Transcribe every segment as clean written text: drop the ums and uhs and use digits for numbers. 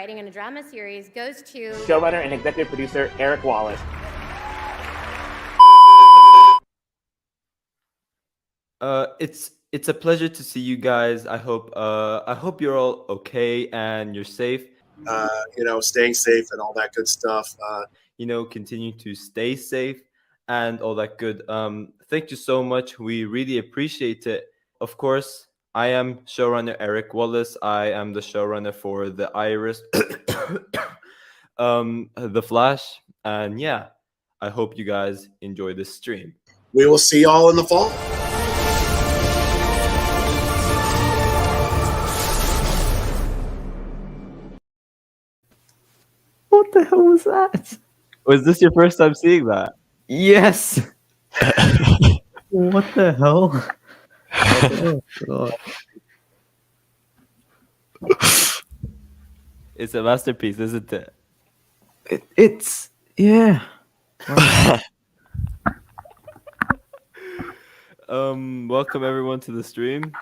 writing in a drama series goes to showrunner and executive producer Eric Wallace. It's a pleasure to see you guys. I hope you're all okay and you're safe. Staying safe and all that good stuff. Continue to stay safe and all that good. Thank you so much. We really appreciate it. Of course, I am showrunner Eric Wallace. I am the showrunner for the Iris, the Flash, and yeah, I hope you guys enjoy this stream. We will see y'all in the fall. What the hell was that? Was this your first time seeing that? Yes. What the hell? Oh, God. It's a masterpiece, isn't it? It's yeah. Welcome everyone to the stream.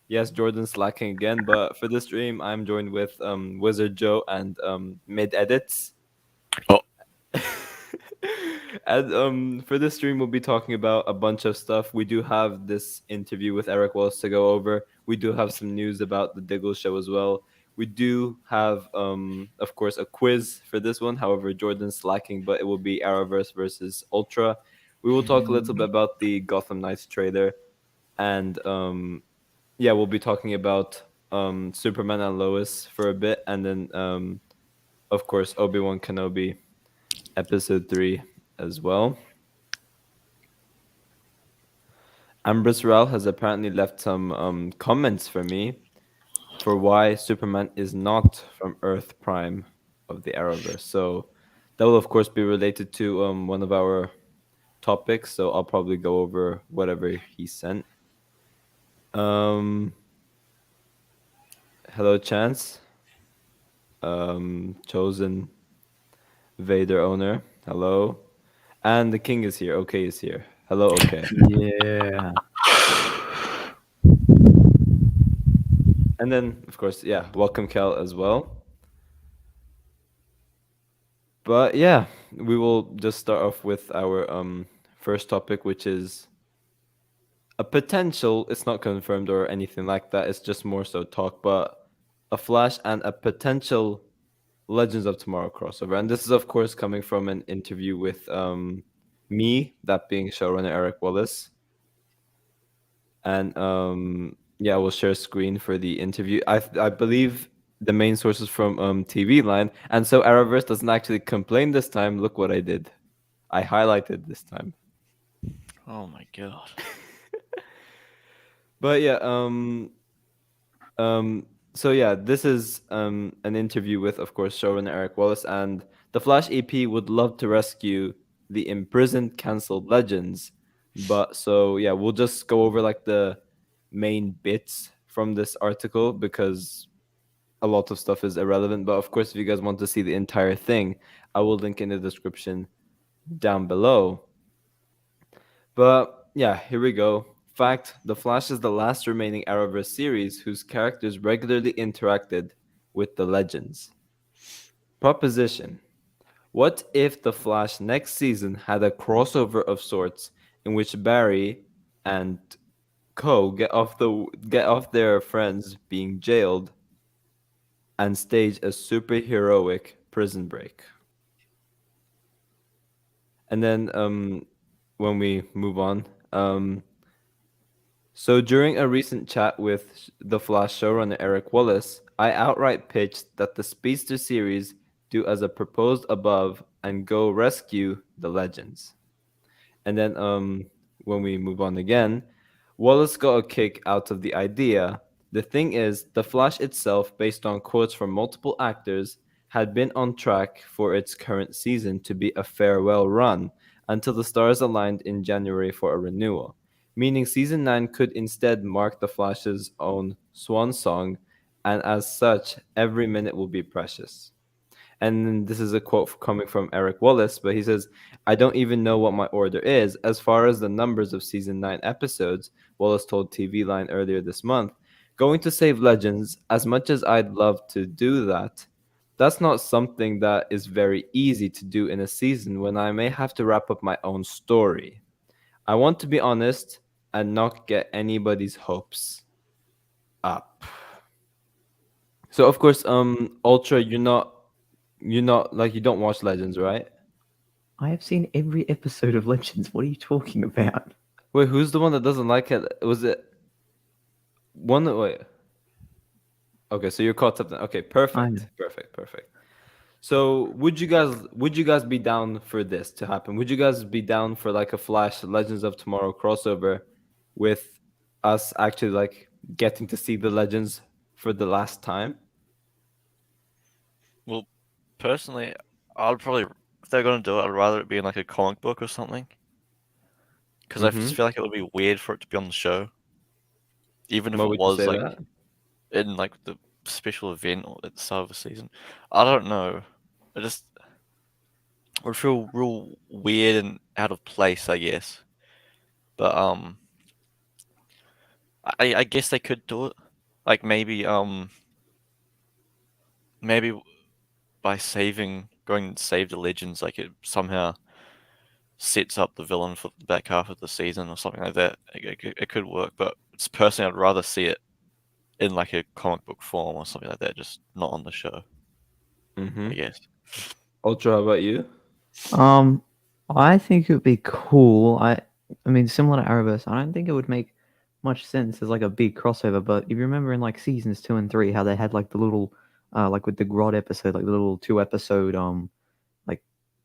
Yes, Jordan's slacking again, but for this stream, I'm joined with Wizard Joe and Mid Edits. Oh. And for this stream, we'll be talking about a bunch of stuff. We do have this interview with Eric Wallace to go over. We do have some news about the Diggle show as well. We do have, of course, a quiz for this one. However, Jordan's slacking, but it will be Arrowverse versus Ultra. We will talk a little bit about the Gotham Knights trailer, and we'll be talking about Superman and Lois for a bit, and then, of course, Obi-Wan Kenobi, episode 3 as well. Ambrose Rao has apparently left some comments for me for why Superman is not from Earth Prime of the Arrowverse. So that will, of course, be related to one of our topics. So I'll probably go over whatever he sent. Hello, Chance. Chosen Vader owner. Hello. And the king is here. Okay is here. Hello, okay. Yeah. And then, of course, yeah, welcome Kel as well. But yeah, we will just start off with our first topic, which is a potential, it's not confirmed or anything like that, it's just more so talk, but a Flash and a potential Legends of Tomorrow crossover. And this is, of course, coming from an interview with me, that being showrunner Eric Wallace. And we'll share a screen for the interview. I believe the main source is from TV Line, and so Arrowverse doesn't actually complain this time. Look what I did. I highlighted this time. Oh my God. But yeah, so yeah, this is an interview with, of course, showrunner Eric Wallace, and the Flash EP would love to rescue the imprisoned, cancelled Legends. But so yeah, we'll just go over like the main bits from this article because a lot of stuff is irrelevant. But of course, if you guys want to see the entire thing, I will link in the description down below. But yeah, here we go. Fact, The Flash is the last remaining Arrowverse series whose characters regularly interacted with the Legends. Proposition. What if The Flash next season had a crossover of sorts in which Barry and co get off their friends being jailed and stage a superheroic prison break? And then when we move on, so during a recent chat with the Flash showrunner Eric Wallace, I outright pitched that the Speedster series do as a proposed above and go rescue the Legends. And then when we move on again, Wallace got a kick out of the idea. The thing is, The Flash itself, based on quotes from multiple actors, had been on track for its current season to be a farewell run until the stars aligned in January for a renewal, meaning Season 9 could instead mark The Flash's own swan song, and as such, every minute will be precious. And this is a quote coming from Eric Wallace, but he says, I don't even know what my order is. As far as the numbers of Season 9 episodes, Wallace told TV Line earlier this month, going to save Legends, as much as I'd love to do that, that's not something that is very easy to do in a season when I may have to wrap up my own story. I want to be honest and not get anybody's hopes up. So of course, Ultra, you're not like you don't watch Legends, right? I have seen every episode of Legends. What are you talking about? Wait, who's the one that doesn't like it? Was it one? Wait. Okay, so you're caught up then. Okay, perfect, perfect. So would you guys be down for this to happen? Would you guys be down for like a Flash Legends of Tomorrow crossover with us actually like getting to see the Legends for the last time? Well, personally, I'd probably, if they're gonna do it, I'd rather it be in like a comic book or something. Because I just feel like it would be weird for it to be on the show, even if Why it would you was say like that? in like the special event or at the start of the season. I don't know. It just would feel real weird and out of place, I guess. But I guess they could do it. Like maybe by going and save the Legends, like it somehow sets up the villain for the back half of the season or something like that. It could work, but it's personally I'd rather see it in like a comic book form or something like that, just not on the show, I guess. Ultra, how about you? I think it would be cool. I mean, similar to Arrowverse, I don't think it would make much sense as like a big crossover. But if you remember in like seasons 2 and 3, how they had like the little, like with the Grodd episode, like the little 2 episode, like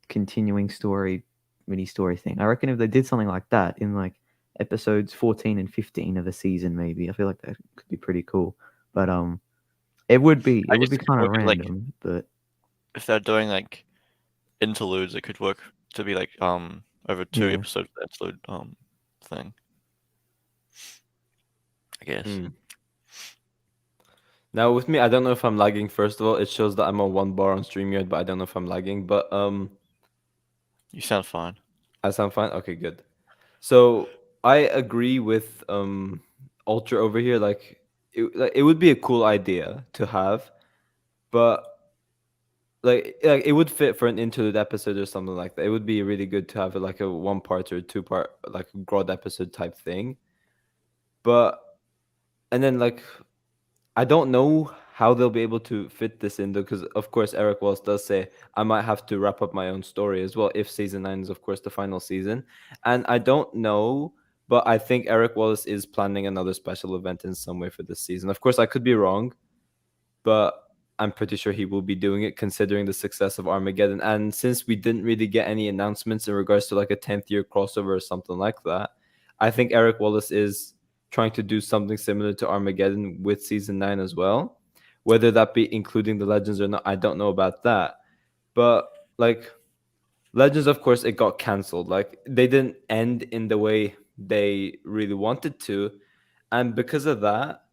continuing story, mini story thing. I reckon if they did something like that in like episodes 14 and 15 of a season, maybe I feel like that could be pretty cool. But it would be I guess it could kind of work, like, random. But if they're doing like interludes, it could work to be like over 2 Yeah. episodes of the interlude thing, I guess. Now with me, I don't know if I'm lagging. First of all, it shows that I'm on 1 bar on StreamYard, but I don't know if I'm lagging. But You sound fine. I sound fine. Okay, good. So I agree with Ultra over here. Like it would be a cool idea to have, but like it would fit for an interlude episode or something like that. It would be really good to have like a 1 part or 2 part like Grodd episode type thing. But and then like I don't know how they'll be able to fit this in though, because of course Eric Wells does say I might have to wrap up my own story as well if season 9 is of course the final season, and I don't know, but I think Eric Wallace is planning another special event in some way for this season. Of course, I could be wrong, but I'm pretty sure he will be doing it considering the success of Armageddon. And since we didn't really get any announcements in regards to like a 10th year crossover or something like that, I think Eric Wallace is trying to do something similar to Armageddon with season 9 as well. Whether that be including the Legends or not, I don't know about that. But like Legends, of course, it got cancelled. Like they didn't end in the way they really wanted to. And because of that,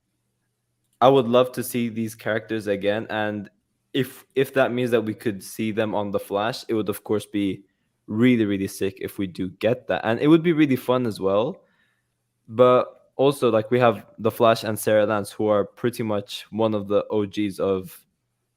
I would love to see these characters again. And if that means that we could see them on the Flash, it would of course be really, really sick if we do get that. And it would be really fun as well. But also, like, we have the Flash and Sarah Lance, who are pretty much one of the OGs of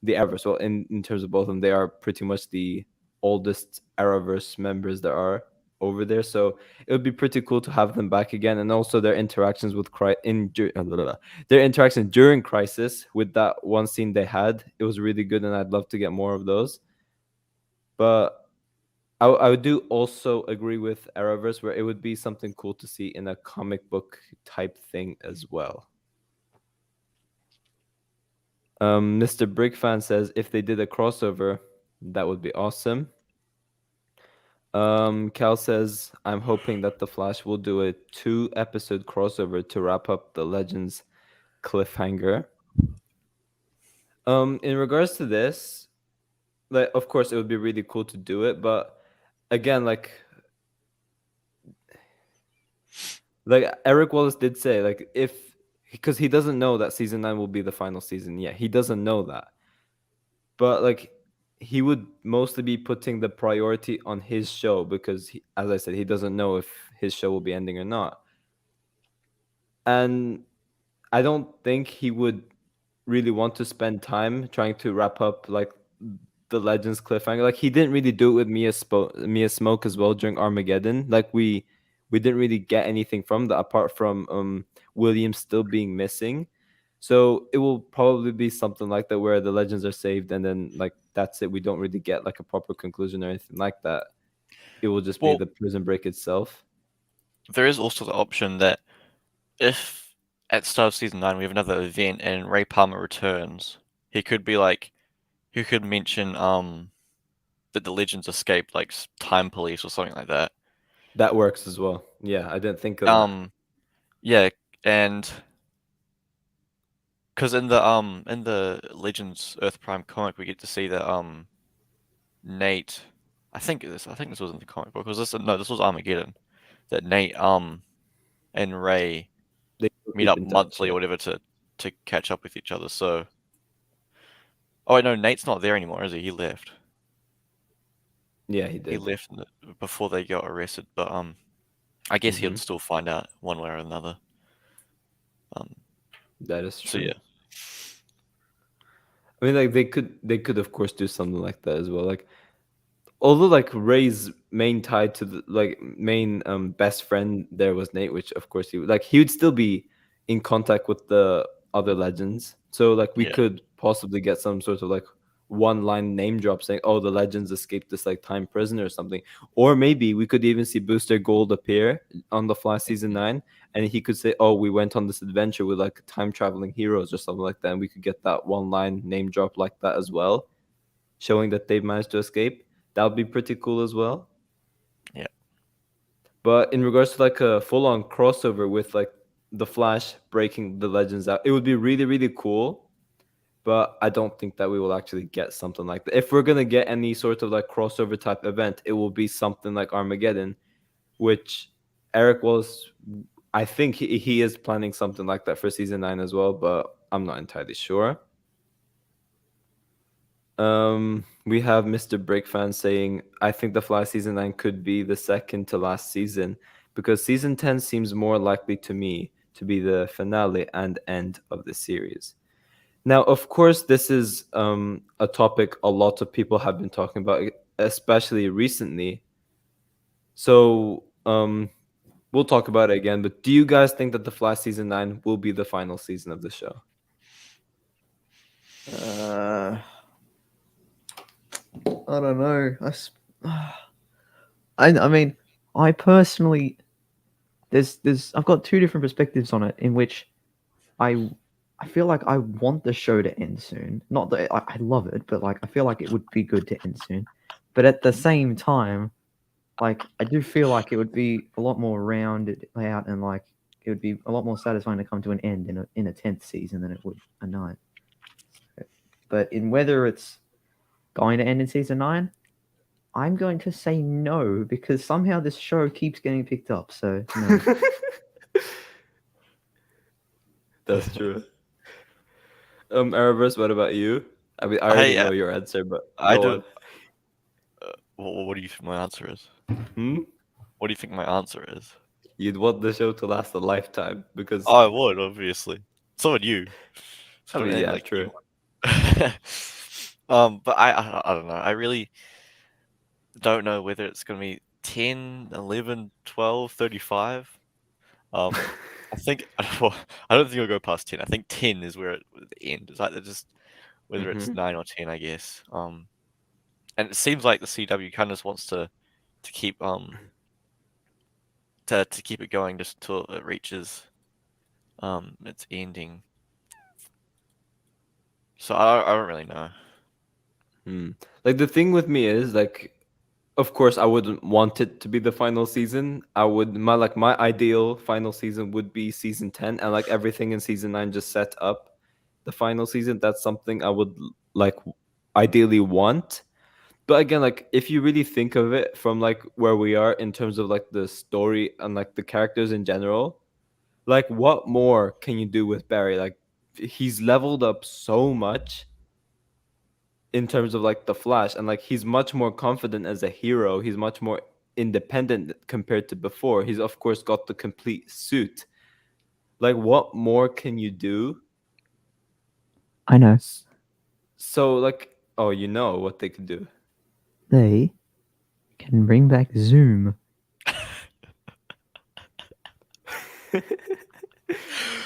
the Arrowverse. Well, in terms of both of them, they are pretty much the oldest Arrowverse members there are over there. So it would be pretty cool to have them back again, and also their interactions with their interaction during Crisis with that one scene they had. It was really good, and I'd love to get more of those. But I would do also agree with Arrowverse, where it would be something cool to see in a comic book type thing as well. Mr. Brickfan says if they did a crossover, that would be awesome. Cal says I'm hoping that the Flash will do a 2-episode crossover to wrap up the Legends cliffhanger. In regards to this, like, of course, it would be really cool to do it, but again, like Eric Wallace did say, like, because he doesn't know that season 9 will be the final season yet. He doesn't know that. But like he would mostly be putting the priority on his show because as I said, he doesn't know if his show will be ending or not. And I don't think he would really want to spend time trying to wrap up like the Legends cliffhanger. Like he didn't really do it with Mia Smoke as well during Armageddon. Like we didn't really get anything from that apart from William still being missing. So it will probably be something like that where the Legends are saved and then like that's it. We don't really get like a proper conclusion or anything like that. It will just be Well, the prison break itself. there is also the option that if at the start of season 9 we have another event and Ray Palmer returns, he could be like, he could mention that the Legends escaped like time police or something like that. That works as well. Yeah, I didn't think of that. Yeah, and because in the Legends Earth Prime comic we get to see that Nate, I think this was in the comic book. This was Armageddon. That Nate and Ray They will meet keep up in touch, monthly yeah. or whatever to catch up with each other. So, oh wait, no, Nate's not there anymore, is he? He left. Yeah, he He did. left before they got arrested, but I guess Mhm. he'd still find out one way or another. That is So true. yeah, I mean, like they could of course do something like that as well. Like, although like Ray's main tie to the like main best friend there was Nate, which of course he would still be in contact with the other Legends. So like we yeah, could possibly get some sort of like one line name drop saying, "Oh, the Legends escaped this like time prison or something," or maybe we could even see Booster Gold appear on the Fly season 9, and he could say, "Oh, we went on this adventure with like time traveling heroes or something like that," and we could get that one line name drop like that as well, showing that they've managed to escape. That would be pretty cool as well. yeah. But in regards to like a full on crossover with like the Flash breaking the Legends out, it would be really, really cool. But I don't think that we will actually get something like that. If we're gonna get any sort of like crossover type event, it will be something like Armageddon, which Eric was. I think he is planning something like that for season 9 as well, but I'm not entirely sure. We have Mr. Breakfan saying, I think The Fly season 9 could be the second to last season because season 10 seems more likely to me to be the finale and end of the series. Now, of course, this is a topic a lot of people have been talking about, especially recently. So we'll talk about it again. But do you guys think that The Fly season 9 will be the final season of the show? I don't know. I mean, I personally, I've got two different perspectives on it. In which I feel like I want the show to end soon. Not that I love it, but like I feel like it would be good to end soon. But at the same time, like I do feel like it would be a lot more rounded out, and like it would be a lot more satisfying to come to an end in a 10th season than it would a 9th. But in whether it's going to end in season 9, I'm going to say no because somehow this show keeps getting picked up. So no. That's true. Arrowverse, what about you? I mean, I already know your answer, but I go don't. on. What do you think my answer is? Hmm? What do you think my answer is? You'd want the show to last a lifetime because I would, obviously. So would you. I Don't mean, act yeah, like true. but I don't know. I really don't know whether it's going to be 10, 11, 12, 35. I think well, I don't think it'll go past 10. I think 10 is where it would end. It's like they're just whether it's Mhm. 9 or 10, I guess. And it seems like the CW kind of just wants to keep to keep it going just until it reaches its ending. So I don't really know. Like the thing with me is like, of course, I wouldn't want it to be the final season. I would my ideal final season would be season 10, and like everything in season 9 just set up the final season. That's something I would like ideally want. But again, like if you really think of it from like where we are in terms of like the story and like the characters in general, like what more can you do with Barry? Like he's leveled up so much in terms of like the Flash, and like he's much more confident as a hero. He's much more independent compared to before. He's of course got the complete suit. like what more can you do? I know. So like, oh, you know what they could do. They can bring back Zoom.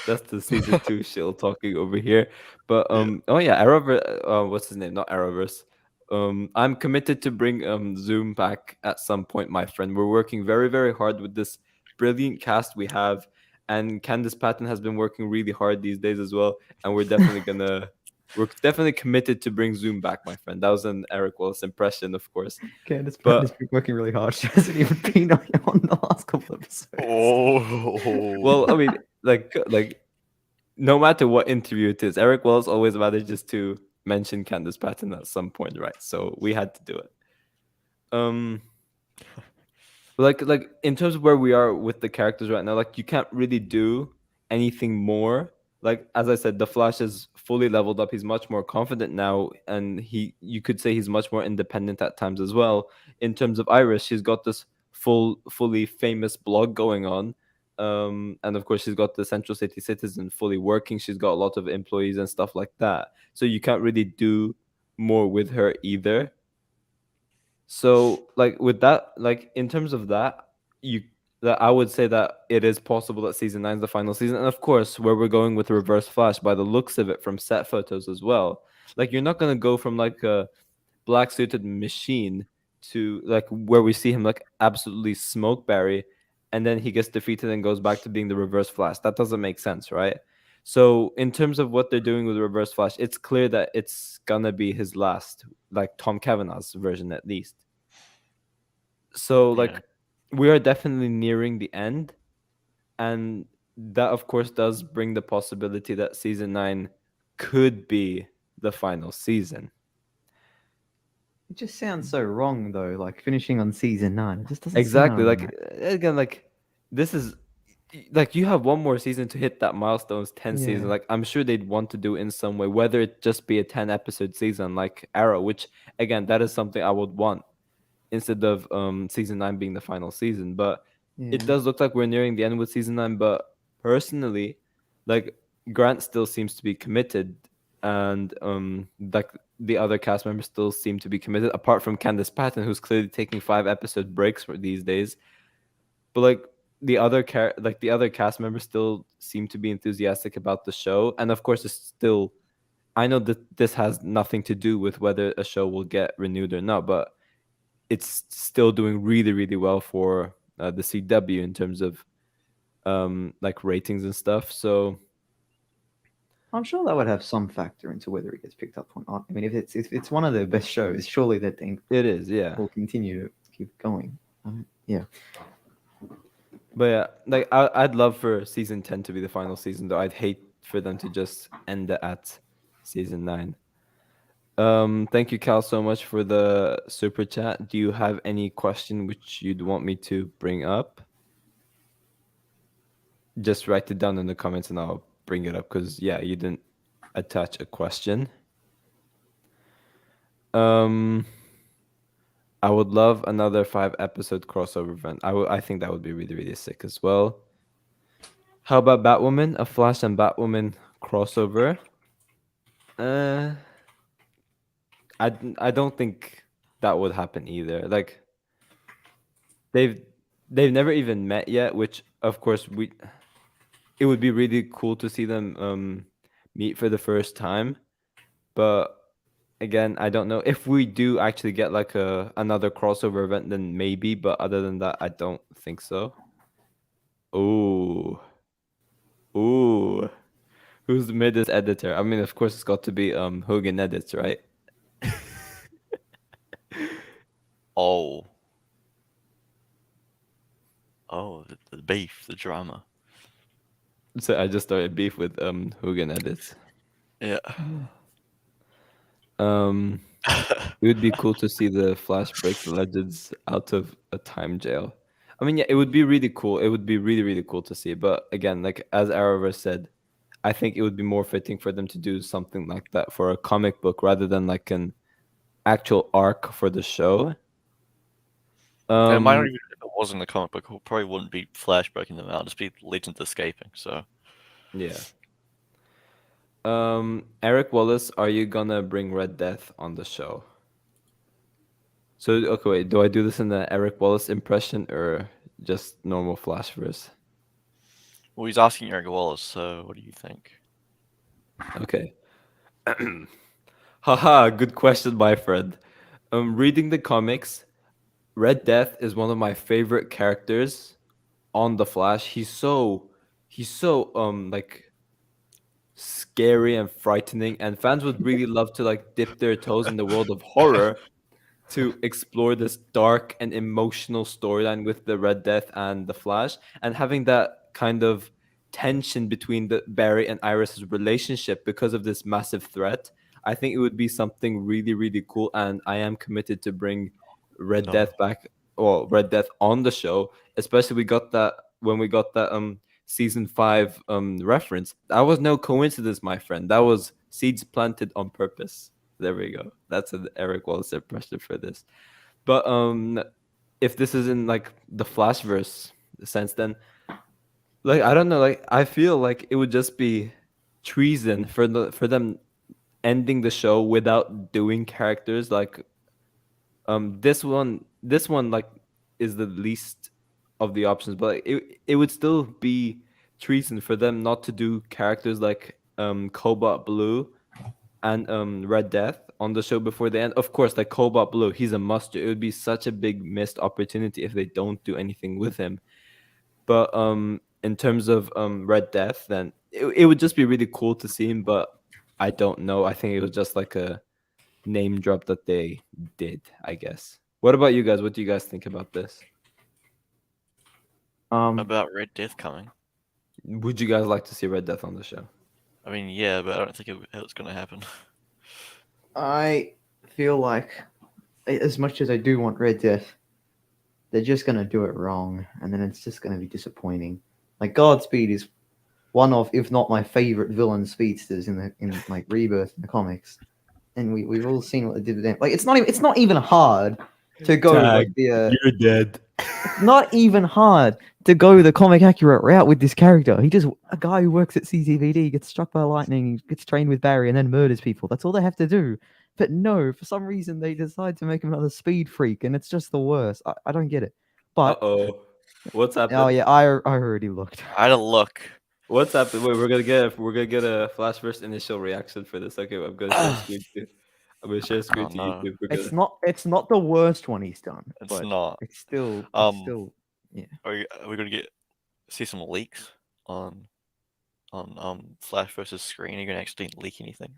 That's the season 2 shill talking over here. But oh yeah, Arrowverse. What's his name? Not Arrowverse. I'm committed to bring Zoom back at some point, my friend. We're working very, very hard with this brilliant cast we have, and Candice Patton has been working really hard these days as well. And we're definitely committed to bring Zoom back, my friend. That was an Eric Wallace impression, of course. Candice But- Patton's been working really hard. She hasn't even been on the last couple of episodes. Oh. Well, I mean, like no matter what interview it is, Eric Wallace always manages to mention Candice Patton at some point, right? So we had to do it. Like in terms of where we are with the characters right now, like you can't really do anything more. Like as I said, the Flash is fully leveled up. He's much more confident now, and you could say he's much more independent at times as well. In terms of Iris, she's got this fully famous blog going on. And of course she's got the Central City Citizen fully working. She's got a lot of employees and stuff like that. So you can't really do more with her either. So like with that, like in terms of that, I would say that it is possible that season 9 is the final season. And of course, where we're going with Reverse Flash by the looks of it from set photos as well. Like you're not gonna go from like a black suited machine to like where we see him like absolutely smoke Barry, and then he gets defeated and goes back to being the Reverse Flash. That doesn't make sense, right? So in terms of what they're doing with Reverse Flash, it's clear that it's gonna be his last, like Tom Cavanaugh's version at least. So like we are definitely nearing the end, and that of course does bring the possibility that season 9 could be the final season. It just sounds so wrong though, like finishing on season 9. It just doesn't Exactly. sound Like right. again, like this is like you have one more season to hit that milestone's 10 season. Yeah. Like I'm sure they'd want to do it in some way, whether it just be a 10 episode season like Arrow, which again that is something I would want instead of season 9 being the final season. But it Yeah. does look like we're nearing the end with season 9. But personally, like Grant still seems to be committed, and like the other cast members still seem to be committed, apart from Candice Patton, who's clearly taking 5 episode breaks for these days. But like the other cast members still seem to be enthusiastic about the show. And of course, it's still, I know that this has nothing to do with whether a show will get renewed or not, but it's still doing really, really well for the CW in terms of like ratings and stuff. So I'm sure that would have some factor into whether it gets picked up or not. I mean, if it's one of their best shows, surely that thing it is, yeah. will continue to keep going. Yeah. But yeah, like I'd love for season 10 to be the final season, though I'd hate for them to just end it at season 9. Thank you, Cal, so much for the super chat. Do you have any question which you'd want me to bring up? Just write it down in the comments and I'll bring it up, because yeah, you didn't attach a question. I would love another 5 episode crossover event. I think that would be really, really sick as well. How about Batwoman? A Flash and Batwoman crossover? I don't think that would happen either. Like they've never even met yet, which of course it would be really cool to see them meet for the first time. But again, I don't know if we do actually get like another crossover event, then maybe, but other than that, I don't think so. Ooh. Who's made this editor? I mean, of course it's got to be Hogan Edits, right? Oh, the beef, the drama. So I just started beef with Hogan Edits. Yeah. It would be cool to see the Flash break the Legends out of a time jail. I mean, yeah, it would be really cool. It would be really, really cool to see. But again, like as Arrowverse said, I think it would be more fitting for them to do something like that for a comic book rather than like an actual arc for the show. And it might not even, if it wasn't a comic book, it probably wouldn't be Flash breaking them out. It'd just be Legends escaping. So Yeah. Eric Wallace, are you gonna bring Red Death on the show? So okay, wait, do I do this in the Eric Wallace impression or just normal Flash verse? Well, he's asking Eric Wallace, so what do you think? Okay. Haha, good question, my friend. Reading the comics, Red Death is one of my favorite characters on the Flash. He's so like scary and frightening, and fans would really love to like dip their toes in the world of horror to explore this dark and emotional storyline with the Red Death and the Flash, and having that kind of tension between the Barry and Iris's relationship because of this massive threat. I think it would be something really, really cool, and I am committed to bring Red No. Death back, or Red Death on the show. Especially we got that when we got that season 5 reference. That was no coincidence, my friend. That was seeds planted on purpose. There we go. That's an Eric Wallace impression for this. But if this is in like the Flashverse sense, then like I don't know, like I feel like it would just be treason for them ending the show without doing characters like this one like is the least of the options, but like, it would still be treason for them not to do characters like Cobalt Blue and Red Death on the show before the end. Of course, like Cobalt Blue, he's a must. It would be such a big missed opportunity if they don't do anything with him. But in terms of Red Death, then it would just be really cool to see him. But I don't know. I think it was just like a name drop that they did, I guess. What about you guys? What do you guys think about this? About Red Death coming. Would you guys like to see Red Death on the show? I mean, yeah, but I don't think it's going to happen. I feel like, as much as I do want Red Death, they're just gonna do it wrong, and then it's just gonna be disappointing. Like Godspeed is one of, if not my favorite villain speedsters in like Rebirth in the comics, and we've all seen what they did with them. Like it's not even hard to go like the You're dead. not even hard to go the comic accurate route with this character. He just a guy who works at CTVD, gets struck by lightning, gets trained with Barry, and then murders people. That's all they have to do. But no, for some reason they decide to make him another speed freak, and it's just the worst. I don't get it. But Uh-oh. What's happened? oh yeah, I already looked. I had a look. What's happened? Wait, we're gonna get a Flashverse initial reaction for this. Okay, I'm gonna share screen to Oh, no. YouTube. It's not the worst one he's done. It's but not. It's still yeah. Are we going to see some leaks on Flash versus Screen? Are you going to actually leak anything?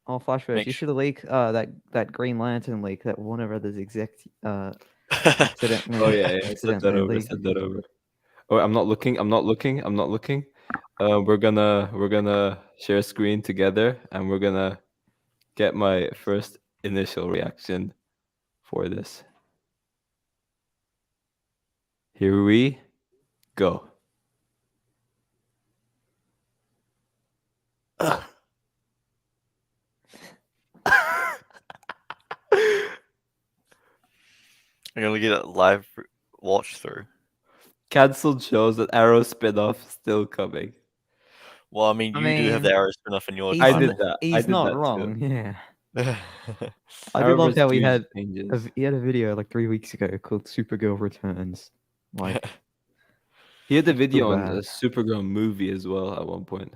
Oh, Flashverse, Make you su- should have leaked that Green Lantern leak that Warner Brothers exec accidentally. Oh yeah, send that accidentally over. leaked. Send that over. Oh, I'm not looking. We're gonna share screen together, and we're gonna get my first initial reaction for this. Here we go. I'm going to get a live watch through. Cancelled shows that Arrow spinoff still coming. Well, I mean, you do have the mean, Arrow spin-off in your He's, I title. did that. I He's did not that too. wrong. Yeah. I do Arrowverse love how he huge had changes. he had a video like 3 weeks ago called Supergirl Returns. Like He had a video on bad. a Supergirl movie as well at one point.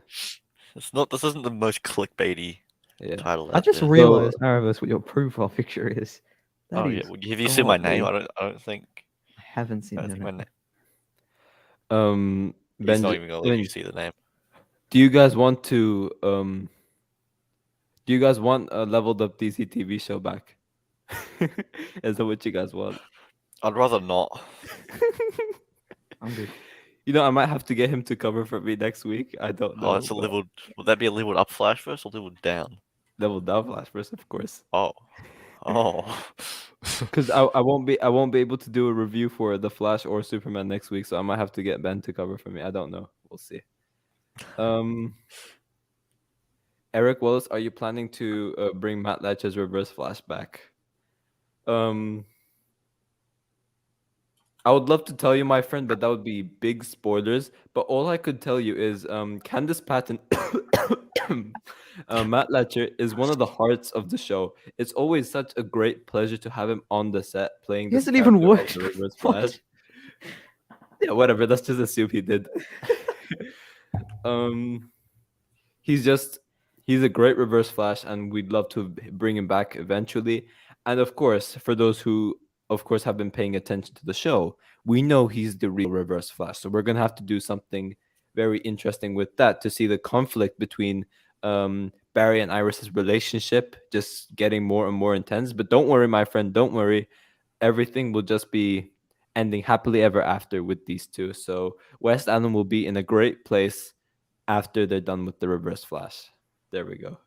This isn't the most clickbaity Yeah. title. I out just there. realized, Arrowverse, what your profile picture is. That Oh is yeah. Well, have you seen my name? godly. I don't think. I haven't I seen don't your think my name. name. He's not Benji, even gonna let you see the name. do you guys want to do you guys want a leveled up DCTV show back? Is that what you guys want? I'd rather not. I'm good. You know, I might have to get him to cover for me next week. I don't know. Oh, it's a but leveled. Would that be a leveled up Flashverse or leveled down? leveled down Flashverse, of course. Oh. Because I won't be able to do a review for The Flash or Superman next week, so I might have to get Ben to cover for me. I don't know. We'll see. Eric Wallace, are you planning to bring Matt Latch's Reverse Flash back? I would love to tell you, my friend, but that would be big spoilers. But all I could tell you is Candace Patton, Matt Letcher, is one of the hearts of the show. It's always such a great pleasure to have him on the set playing He this hasn't even character of worked. the Reverse What? Flash. Yeah, whatever. Let's just assume he did. He's a great Reverse Flash, and we'd love to bring him back eventually. And of course, for those who, of course, have been paying attention to the show, we know he's the real Reverse Flash. So we're gonna have to do something very interesting with that to see the conflict between Barry and Iris's relationship just getting more and more intense. But don't worry, my friend, don't worry. Everything will just be ending happily ever after with these two. So West Adam will be in a great place after they're done with the Reverse Flash. There we go.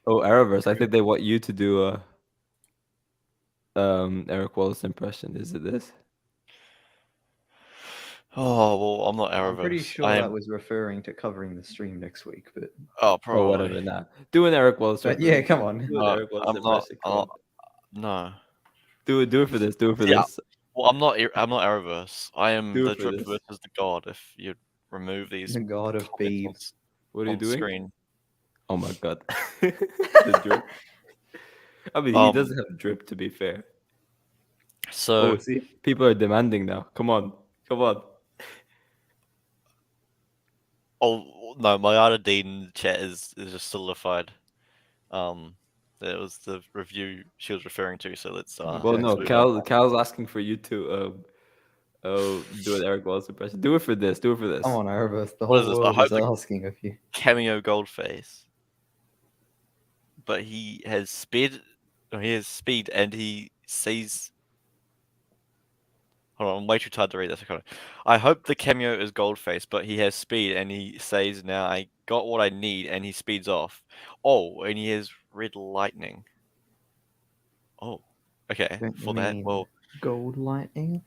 Oh, Arrowverse. I think they want you to do a Eric Wallace impression. Is it this? Oh well, I'm not Arrowverse. I'm pretty sure that was referring to covering the stream next week, but Oh, probably. Or whatever. Nah. Do an Eric Wallace. but yeah, come on. Do an No, Eric Wallace I'm not. impression. Come on. No. Do it for this. Do it for Yeah. this. Well, I'm not Arrowverse. I am Do the it for Drip this. versus the God. If you remove these The god of comments beads. What are you on doing? screen. Oh my god. The drip. I mean, he doesn't have drip, to be fair. So Oh, see, people are demanding now. Come on, come on. Oh no, my other Dean chat is just solidified. That was the review she was referring to. So let's. Well, no, let's move on. Cal's asking for you to do an Eric Wallace impression. Do it for this. Do it for this. Come on, Arrowverse. The What is whole this? I world hope is the- asking of you. Cameo Goldface, but he has speed. No, he has speed, and he sees. Hold on, I'm way too tired to read this. I hope the cameo is Goldface, but he has speed, and he says, "Now I got what I need," and he speeds off. Oh, and he has red lightning. Oh, okay. Don't For you that, mean well, gold lightning.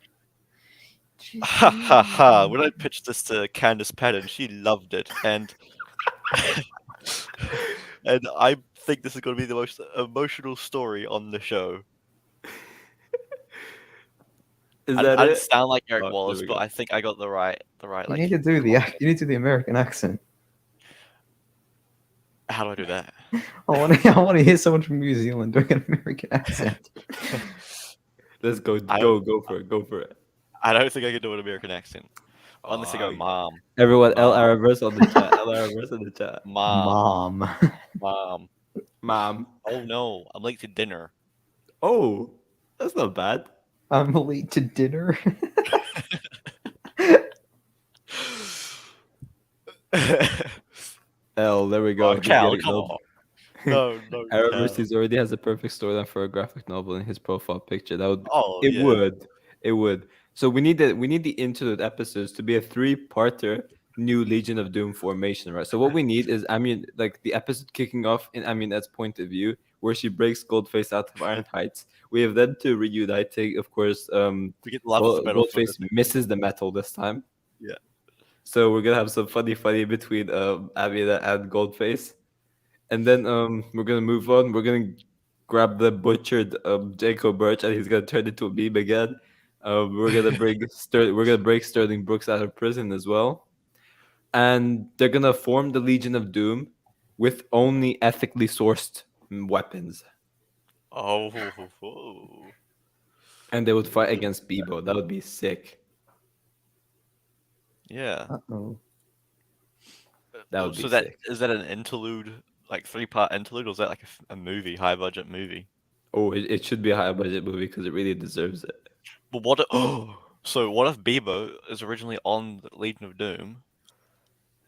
ha ha ha! When I pitched this to Candace Patton, she loved it, and and I think this is going to be the most emotional story on the show. Is I that didn't it? sound like Eric Oh, there Wallace, we but go. I think I got the right. You Like, need to do the you need to do the American accent. how do I do that? I want to hear someone from New Zealand doing an American accent. Let's go. I- Go for it. Go for it. I don't think I can do an American accent. Unless I go, Oh, mom, Everyone, L Mom. Arrowverse on the chat. L Arrowverse on the chat. mom, Mom. mom. Mom. Oh no, I'm late to dinner. Oh, that's not bad. I'm late to dinner. L, there we go. Oh, He's Cal, getting come old. on. No, no. Arrowverse, Cal. he's already has a perfect storyline for a graphic novel in his profile picture. That would Oh, it yeah. would. It would. So we need the interlude episodes to be a 3-parter new Legion of Doom formation, right? So what we need is like the episode kicking off in Amulet's point of view, where she breaks Goldface out of Iron Heights. We have them two reuniting, of course. We get love of metal. Goldface misses the metal this time. Yeah. So we're gonna have some funny between Amulet and Goldface. And then we're gonna move on. We're gonna grab the butchered Jacob Birch, and he's gonna turn into a meme again. We're gonna bring we're gonna break Sterling Brooks out of prison as well, and they're gonna form the Legion of Doom with only ethically sourced weapons, Oh, whoa. and they would fight against Bebo. That would be sick. Yeah. Uh-oh. That would be so sick. Is that an interlude, like 3-part interlude, or is that like a movie, high budget movie? Oh, it should be a high budget movie because it really deserves it. But what? So what if Bebo is originally on the Legion of Doom,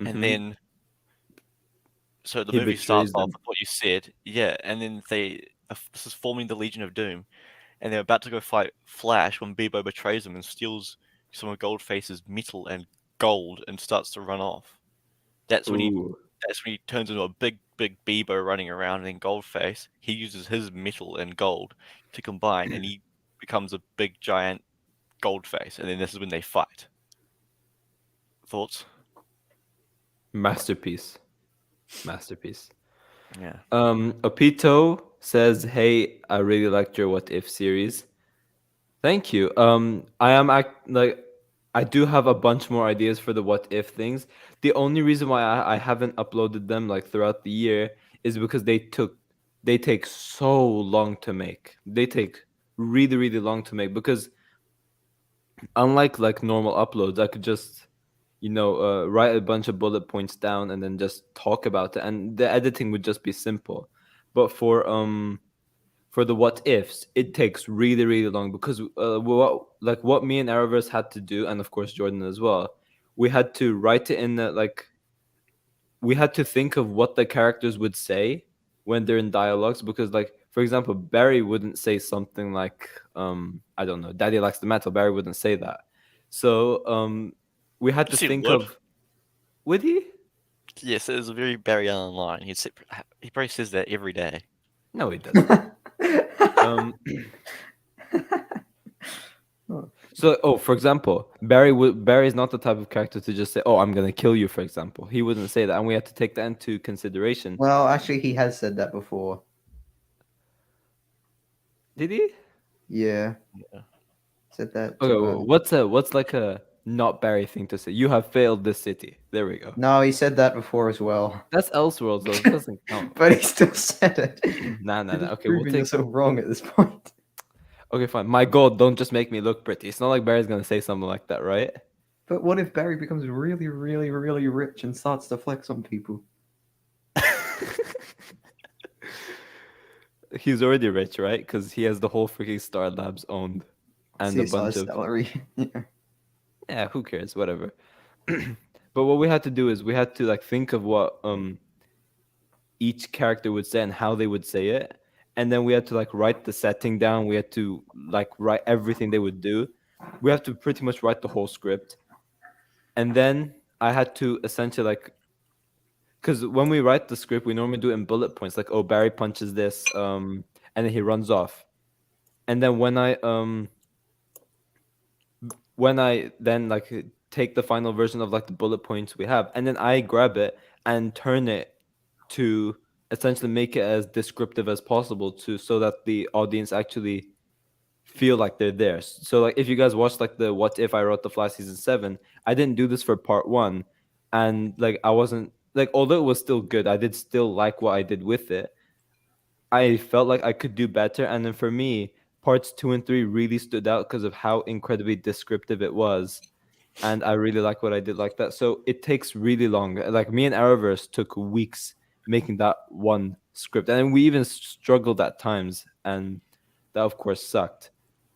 Mhm. and then so the He movie betrays starts off them. with what you said, yeah, and then this is forming the Legion of Doom, and they're about to go fight Flash when Bebo betrays them and steals some of Goldface's metal and gold and starts to run off. That's when Ooh. he turns into a big Bebo running around, and then Goldface, he uses his metal and gold to combine, and he becomes a big giant Goldface, and then this is when they fight. Thoughts? Masterpiece. Yeah. Opito says, "Hey, I really liked your What If series. Thank you. I do have a bunch more ideas for the what if things. The only reason why I haven't uploaded them like throughout the year is because they take so long to make. They take really, really long to make because unlike like normal uploads, I could just write a bunch of bullet points down and then just talk about it, and the editing would just be simple. But for the what ifs, it takes really, really long because what me and Arrowverse had to do, and of course Jordan as well, we had to write it in the like we had to think of what the characters would say when they're in dialogues, because like for example, Barry wouldn't say something like I don't know, Daddy likes the metal. Barry wouldn't say that. So we had to Yes, he think would. of would he? Yes, it was a very Barry Allen line. He probably says that every day. No, he doesn't. um So, for example, Barry's not the type of character to just say, "Oh, I'm gonna kill you." For example, he wouldn't say that, and we had to take that into consideration. Well, actually, he has said that before. Did he? Yeah, Yeah. said that. Okay, To, what's like a not Barry thing to say? You have failed this city. There we go. no, he said that before as well. That's Elseworlds, though. It doesn't count. But he still said it. Nah. You're just Okay, we'll proving take. yourself wrong at this point. Okay, fine. My God, don't just make me look pretty. It's not like Barry's gonna say something like that, right? But what if Barry becomes really, really, really rich and starts to flex on people? He's already rich, right? Because he has the whole freaking Star Labs owned, and a CSI bunch of salary. Yeah. yeah. Who cares? Whatever. But what we had to do is we had to like think of what each character would say and how they would say it, and then we had to like write the setting down. We had to like write everything they would do. We have to pretty much write the whole script, and then I had to essentially like, because when we write the script, we normally do it in bullet points, like, oh, Barry punches this, and then he runs off, and then when I then like take the final version of like the bullet points we have, and then I grab it and turn it to essentially make it as descriptive as possible to so that the audience actually feel like they're there. So like if you guys watched like the What If I Wrote the Fly season 7, I didn't do this for part 1, and like I wasn't like, although it was still good, I did still like what I did with it. I felt like I could do better, and then for me, parts 2 and 3 really stood out because of how incredibly descriptive it was, and I really like what I did like that. So it takes really long. Like me and Arrowverse took weeks making that one script, and we even struggled at times, and that of course sucked.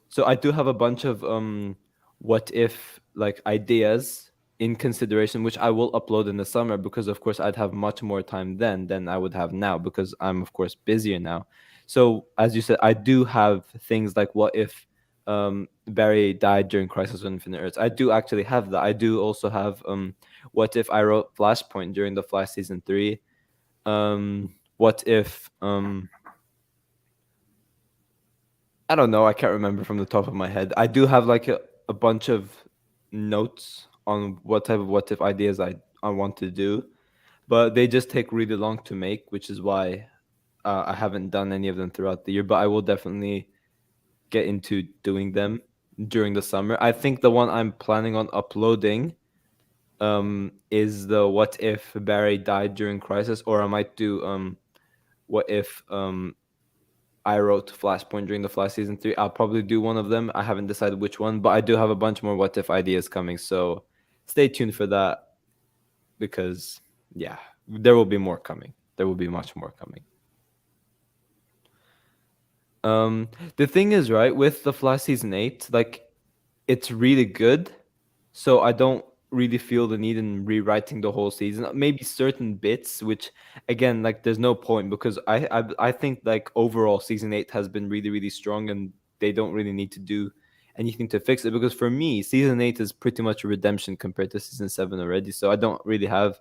So I do have a bunch of what if like ideas in consideration, which I will upload in the summer, because of course I'd have much more time then than I would have now, because I'm of course busier now. So as you said, I do have things like what if Barry died during Crisis on Infinite Earths. I do actually have that. I do also have what if I wrote Flashpoint during the Flash season 3. What if I don't know. I can't remember from the top of my head. I do have like a bunch of notes on what type of what if ideas I want to do, but they just take really long to make, which is why I haven't done any of them throughout the year. But I will definitely get into doing them during the summer. I think the one I'm planning on uploading is the what if Barry died during Crisis, or I might do what if I wrote Flashpoint during the Flash season 3. I'll probably do one of them. I haven't decided which one, but I do have a bunch more what if ideas coming. So stay tuned for that, because yeah, there will be more coming. There will be much more coming. The thing is, right, with the Flash season 8, like it's really good. So I don't really feel the need in rewriting the whole season. Maybe certain bits, which again, like there's no point, because I think like overall season 8 has been really, really strong, and they don't really need to do anything to fix it, because for me season 8 is pretty much a redemption compared to season 7 already. So I don't really have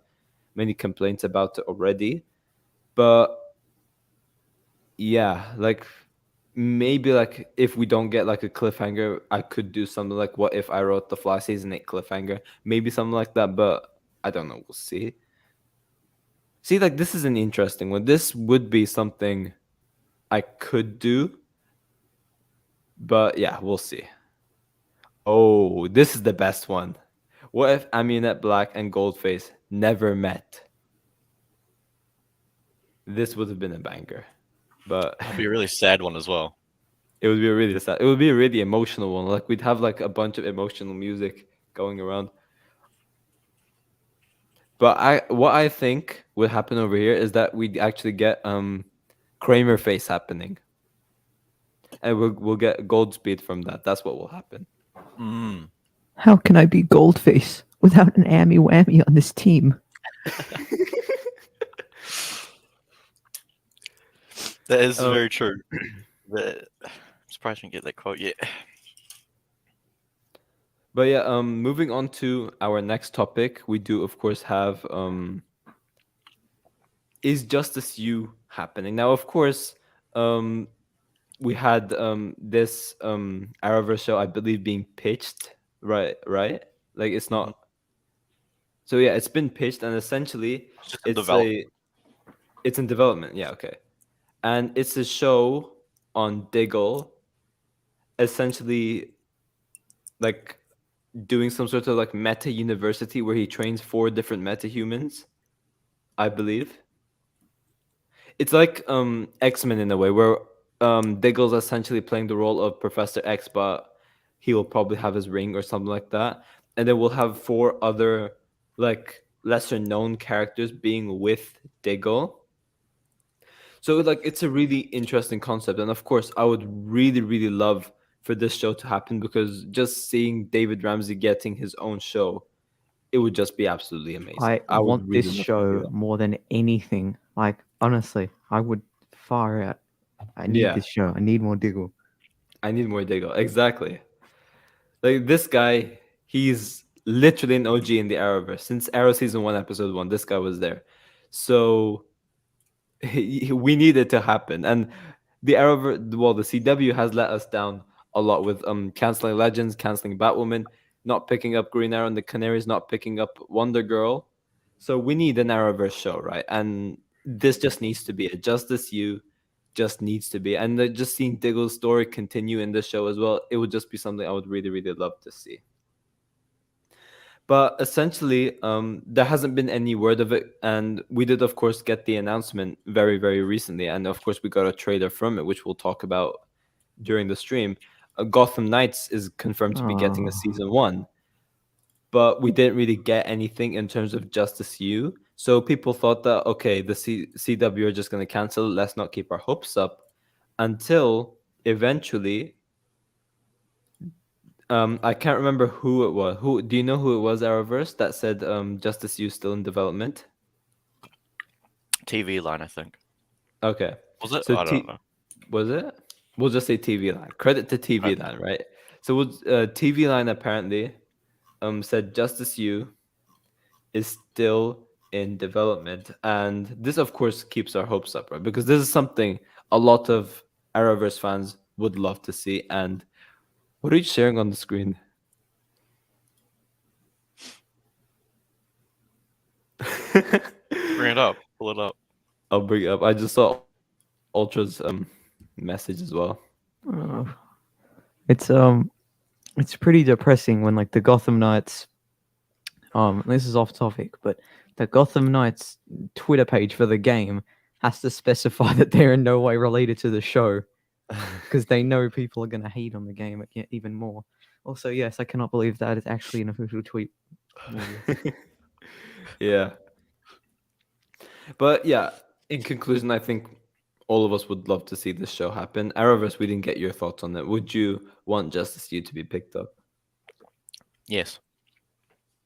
many complaints about it already. But yeah, like maybe like if we don't get like a cliffhanger, I could do something like what if I wrote the Flash season 8 cliffhanger, maybe something like that, but I don't know, we'll see. Like this is an interesting one. This would be something I could do, But yeah, we'll see. Oh, this is the best one. What if Amunet Black and Goldface never met? This would have been a banger. But That'd be a really sad one as well. it would be a really sad. It would be a really emotional one. Like we'd have like a bunch of emotional music going around. But what I think would happen over here is that we'd actually get Kramer face happening. And we'll get Goldspeed from that. That's what will happen. Mm. How can I be Goldface without an Ammy Whammy on this team? That is very true. But I'm surprised you didn't get that quote yet. But yeah, moving on to our next topic, we do of course have is Justice U happening? Now, of course, we had this Arrowverse show, I believe, being pitched, right? Like it's not. So yeah, it's been pitched, and essentially, it's in development. Yeah, okay, and it's a show on Diggle, essentially, like doing some sort of like meta university where he trains 4 different meta humans, I believe. It's like X-Men in a way, where Diggle's essentially playing the role of Professor X, but he will probably have his ring or something like that. And then we'll have 4 other like lesser known characters being with Diggle. So like it's a really interesting concept, and of course I would really, really love for this show to happen, because just seeing David Ramsey getting his own show, it would just be absolutely amazing. I would want really this love to see show that. more than anything. Like, honestly, I would far out. I need Yeah. this show. I need more Diggle. I need more Diggle. Exactly. Like this guy, he's literally an OG in the Arrowverse. Since Arrow season 1, episode 1, this guy was there. So we need it to happen. And the Arrowverse, well, the CW has let us down a lot with canceling Legends, canceling Batwoman, not picking up Green Arrow, and the Canaries not picking up Wonder Girl. So we need an Arrowverse show, right? And this just needs to be it. Justice U just needs to be. And just seeing Diggle's story continue in this show as well, it would just be something I would really, really love to see. But essentially, there hasn't been any word of it, and we did, of course, get the announcement very, very recently, and of course, we got a trailer from it, which we'll talk about during the stream. Gotham Knights is confirmed to be getting a season 1, but we didn't really get anything in terms of Justice U. So people thought that, okay, the CW are just going to cancel it. Let's not keep our hopes up, until eventually. I can't remember who it was. Who do you know who it was, Arrowverse, that said Justice U still in development? TV line, I think. Okay. Was it? So I don't know. Was it? We'll just say TV Line. Credit to TV Line, right? So TV Line apparently said Justice U is still in development, and this of course keeps our hopes up, right? Because this is something a lot of Arrowverse fans would love to see. And what are you sharing on the screen? Bring it up. Pull it up. I'll bring it up. I just saw Ultra's message as well. It's pretty depressing when like the Gotham Knights. This is off topic, but the Gotham Knights Twitter page for the game has to specify that they're in no way related to the show, because they know people are going to hate on the game even more. Also, yes, I cannot believe that is actually an official tweet. Yeah. But yeah, in conclusion, I think all of us would love to see this show happen. Arrowverse, we didn't get your thoughts on it. Would you want Justice U to be picked up? Yes.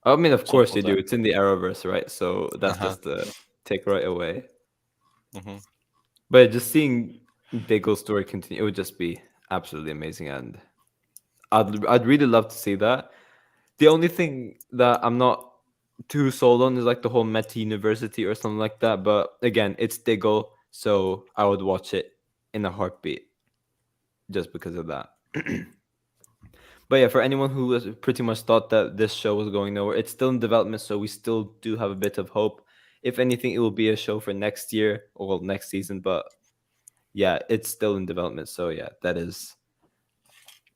I mean, of course you Simple do. as It's in the Arrowverse, right? So that's just the take right away. Mhm. But just seeing Diggle's story continue, it would just be absolutely amazing, and I'd really love to see that. The only thing that I'm not too sold on is like the whole Meta University or something like that. But again, it's Diggle, so I would watch it in a heartbeat just because of that. But yeah, for anyone who was pretty much thought that this show was going nowhere, it's still in development, so we still do have a bit of hope. If anything, it will be a show for next year or well, next season. But yeah, it's still in development, so yeah, that is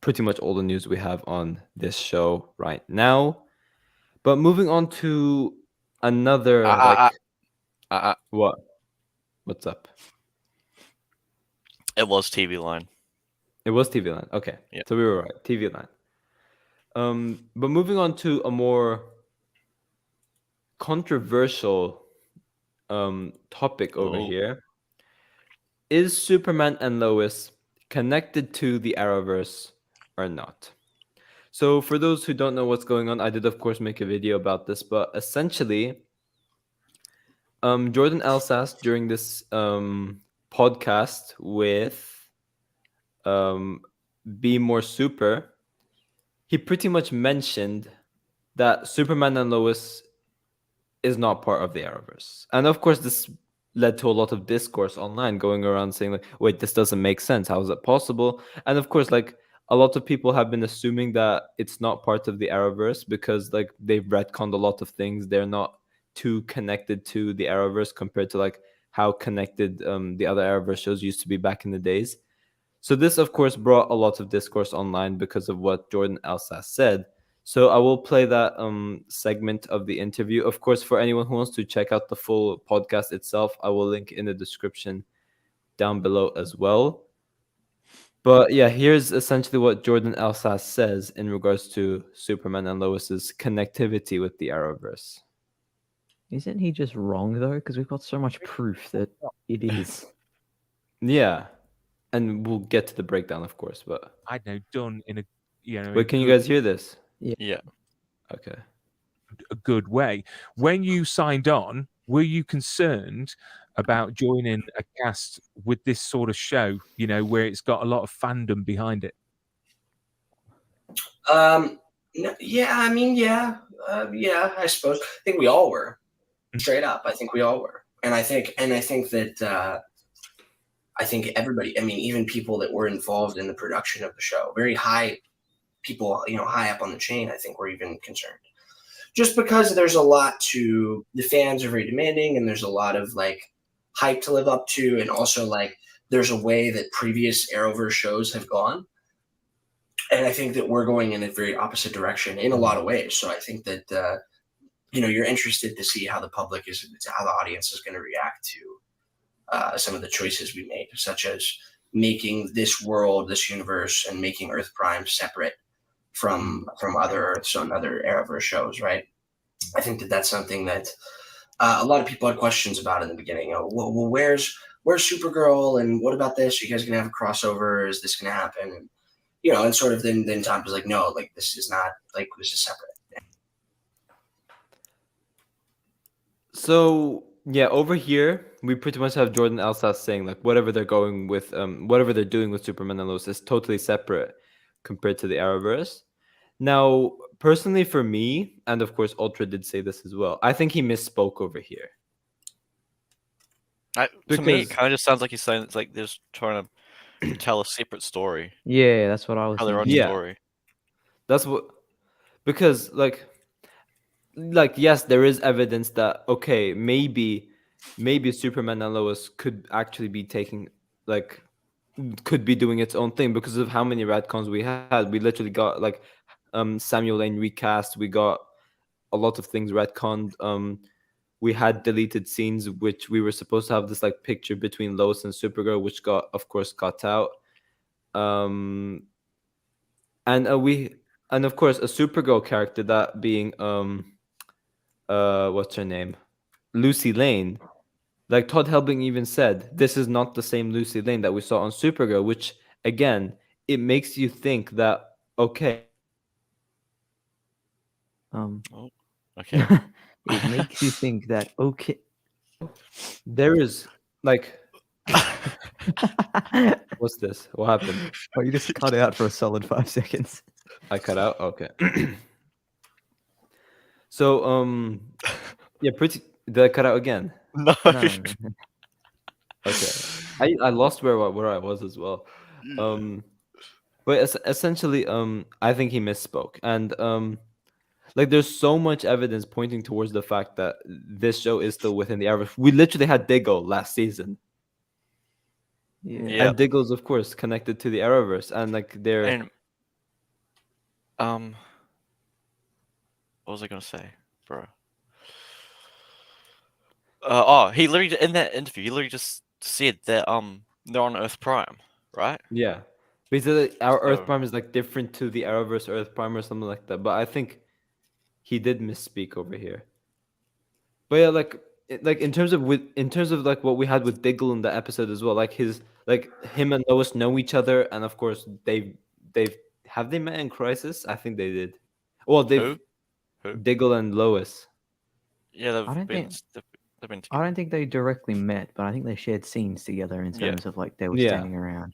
pretty much all the news we have on this show right now. But moving on to another what? What's up? It was TV Line. It was TV Line. Okay. Yeah. So we were right. TV Line. But moving on to a more controversial topic over here. Is Superman and Lois connected to the Arrowverse or not? So for those who don't know what's going on, I did of course make a video about this, but essentially Jordan Elsas during this podcast with Be More Super, he pretty much mentioned that Superman and Lois is not part of the Arrowverse. And of course, this led to a lot of discourse online going around saying like, wait, this doesn't make sense. How is that possible? And of course, like a lot of people have been assuming that it's not part of the Arrowverse because like they've retconned a lot of things. They're not too connected to the Arrowverse compared to like how connected the other Arrowverse shows used to be back in the days. So this, of course, brought a lot of discourse online because of what Jordan Elsas said. So I will play that segment of the interview. Of course, for anyone who wants to check out the full podcast itself, I will link in the description down below as well. But yeah, here's essentially what Jordan Elsas says in regards to Superman and Lois's connectivity with the Arrowverse. Isn't he just wrong though? Because we've got so much proof that it is. Yeah, and we'll get to the breakdown, of course. But I don't know, done in a wait, can you guys hear this? Yeah. Okay. a good way. When you signed on, were you concerned about joining a cast with this sort of show, you know, where it's got a lot of fandom behind it? Yeah, I mean, yeah, I suppose. I think we all were, straight up. I think we all were, and I think that I think everybody. I mean, even people that were involved in the production of the show, very high people, you know, high up on the chain, I think were even concerned, just because there's a lot to the fans are very demanding, and there's a lot of like hype to live up to, and also like there's a way that previous Arrowverse shows have gone. And I think that we're going in a very opposite direction in a lot of ways. So I think that, you know, you're interested to see how the public is, how the audience is going to react to some of the choices we made, such as making this world, this universe, and making Earth Prime separate from other Earths on other Arrowverse shows, right? I think that that's something that a lot of people had questions about in the beginning. Oh, well, where's Supergirl, and what about this? Are you guys going to have a crossover? Is this going to happen? And, you know, and sort of then Tom was like, no, like this is not, like this is separate. So yeah, over here we pretty much have Jordan Elsas saying like whatever they're going with, whatever they're doing with Superman and Lois is totally separate compared to the Arrowverse. Now, personally for me, and of course Ultra did say this as well, I think he misspoke over here. To me, it kind of just sounds like he's saying it's like they're just trying to tell a separate story. Yeah, that's what I was Tell their own thinking. story. That's what, because like yes, there is evidence that okay, maybe Superman and Lois could actually be taking like could be doing its own thing because of how many retcons we had. We literally got like Samuel Lane recast, we got a lot of things retconned. We had deleted scenes which we were supposed to have this like picture between Lois and Supergirl, which got of course cut out. And of course a Supergirl character, that being what's her name, Lucy Lane. Like Todd Helbing even said, this is not the same Lucy Lane that we saw on Supergirl, which again, it makes you think that okay. Okay. It makes you think that okay. There is like what's this? What happened? Oh, you just cut out for a solid 5 seconds. I cut out? Okay. So yeah, did I cut out again? No. No. Okay. I lost where I was as well. But essentially I think he misspoke. And like there's so much evidence pointing towards the fact that this show is still within the Arrowverse. We literally had Diggle last season. Yeah. Yeah. And Diggle's of course connected to the Arrowverse, and like they're And What was I gonna say, bro? He literally in that interview, he literally just said that they're on Earth Prime, right? Yeah. Basically, our Earth So- Prime is like different to the Arrowverse Earth Prime or something like that. But I think he did misspeak over here. But yeah, like in terms of like what we had with Diggle in the episode as well, like him and Lois know each other, and of course they've have they met in Crisis? I think they did. Well, Who? Diggle and Lois. Yeah, I don't think- they've been I together. don't think they directly met, but I think they shared scenes together in Yeah. terms of like they were Yeah. standing around.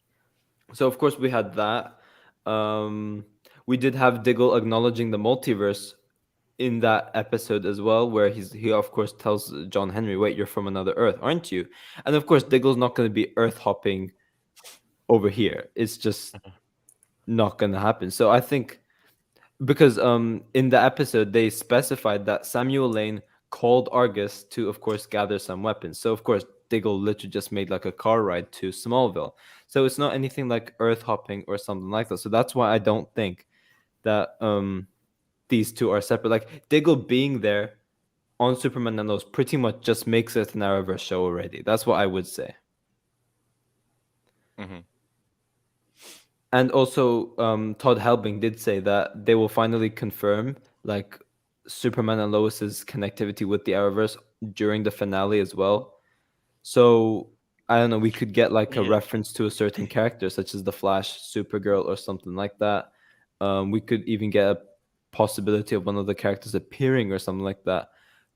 So of course we had that. We did have Diggle acknowledging the multiverse in that episode as well, where he of course tells John Henry, "Wait, you're from another Earth, aren't you?" And of course Diggle's not going to be Earth hopping over here. It's just not going to happen. So I think because in the episode they specified that Samuel Lane called Argus to of course gather some weapons. So of course Diggle literally just made like a car ride to Smallville. So it's not anything like Earth hopping or something like that. So that's why I don't think that these two are separate. Like Diggle being there on Superman and Lois pretty much just makes it an Arrowverse show already. That's what I would say. Mhm. And also, Todd Helbing did say that they will finally confirm like Superman and Lois's connectivity with the Arrowverse during the finale as well. So I don't know, we could get like a Yeah. reference to a certain character, such as the Flash, Supergirl, or something like that. We could even get a possibility of one of the characters appearing or something like that.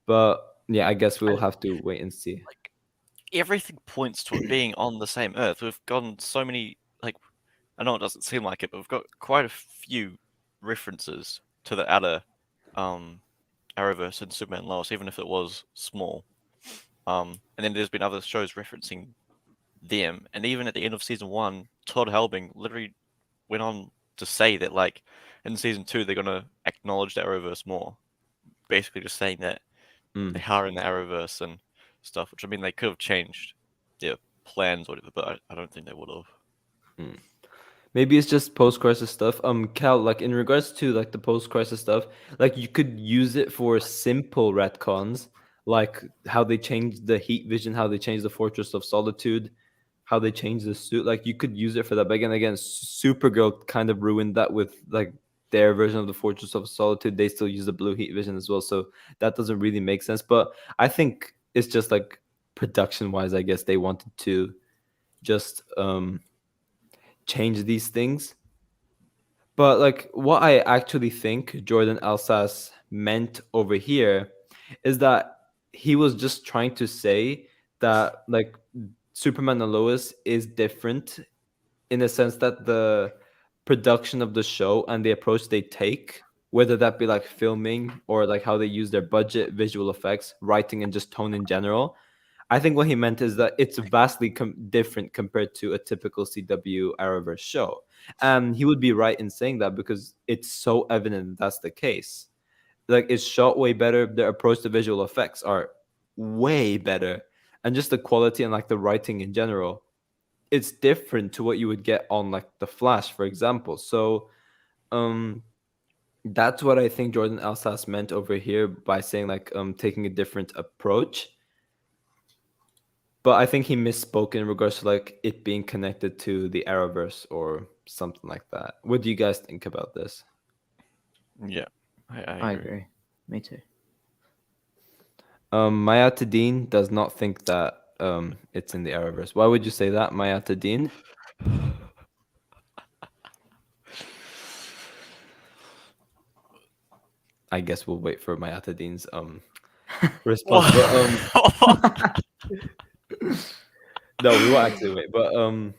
But yeah, I guess we'll have to wait and see. Like everything points to it being on the same Earth. We've gotten so many like I know it doesn't seem like it, but we've got quite a few references to the other Arrowverse and Superman and Lois, even if it was small. And then there's been other shows referencing them, and even at the end of season 1, Todd Helbing literally went on to say that like in season 2 they're gonna acknowledge the Arrowverse more. Basically just saying that they are in the Arrowverse and stuff, which I mean they could have changed their plans or whatever, but I don't think they would have. Maybe it's just post-crisis stuff. Cal, like in regards to like the post-crisis stuff, like you could use it for simple retcons, like how they changed the heat vision, how they changed the Fortress of Solitude, how they changed the suit. Like you could use it for that. But again, Supergirl kind of ruined that with like their version of the Fortress of Solitude. They still use the blue heat vision as well, so that doesn't really make sense. But I think it's just like production-wise, I guess they wanted to just change these things. But like what I actually think Jordan Alsace meant over here is that he was just trying to say that like Superman and Lois is different in the sense that the production of the show and the approach they take, whether that be like filming or like how they use their budget, visual effects, writing, and just tone in general. I think what he meant is that it's vastly different compared to a typical CW Arrowverse show. And he would be right in saying that because it's so evident that's the case. Like it's shot way better. Their approach to visual effects are way better. And just the quality and like the writing in general, it's different to what you would get on like The Flash, for example. So that's what I think Jordan Alsace meant over here by saying like taking a different approach. But I think he misspoke in regards to like it being connected to the Arrowverse or something like that. What do you guys think about this? Yeah, I agree. Me too. Mayata Dean does not think that it's in the Arrowverse. Why would you say that, Mayata Dean? I guess we'll wait for Mayata Dean's response. But, no, we will actually wait. But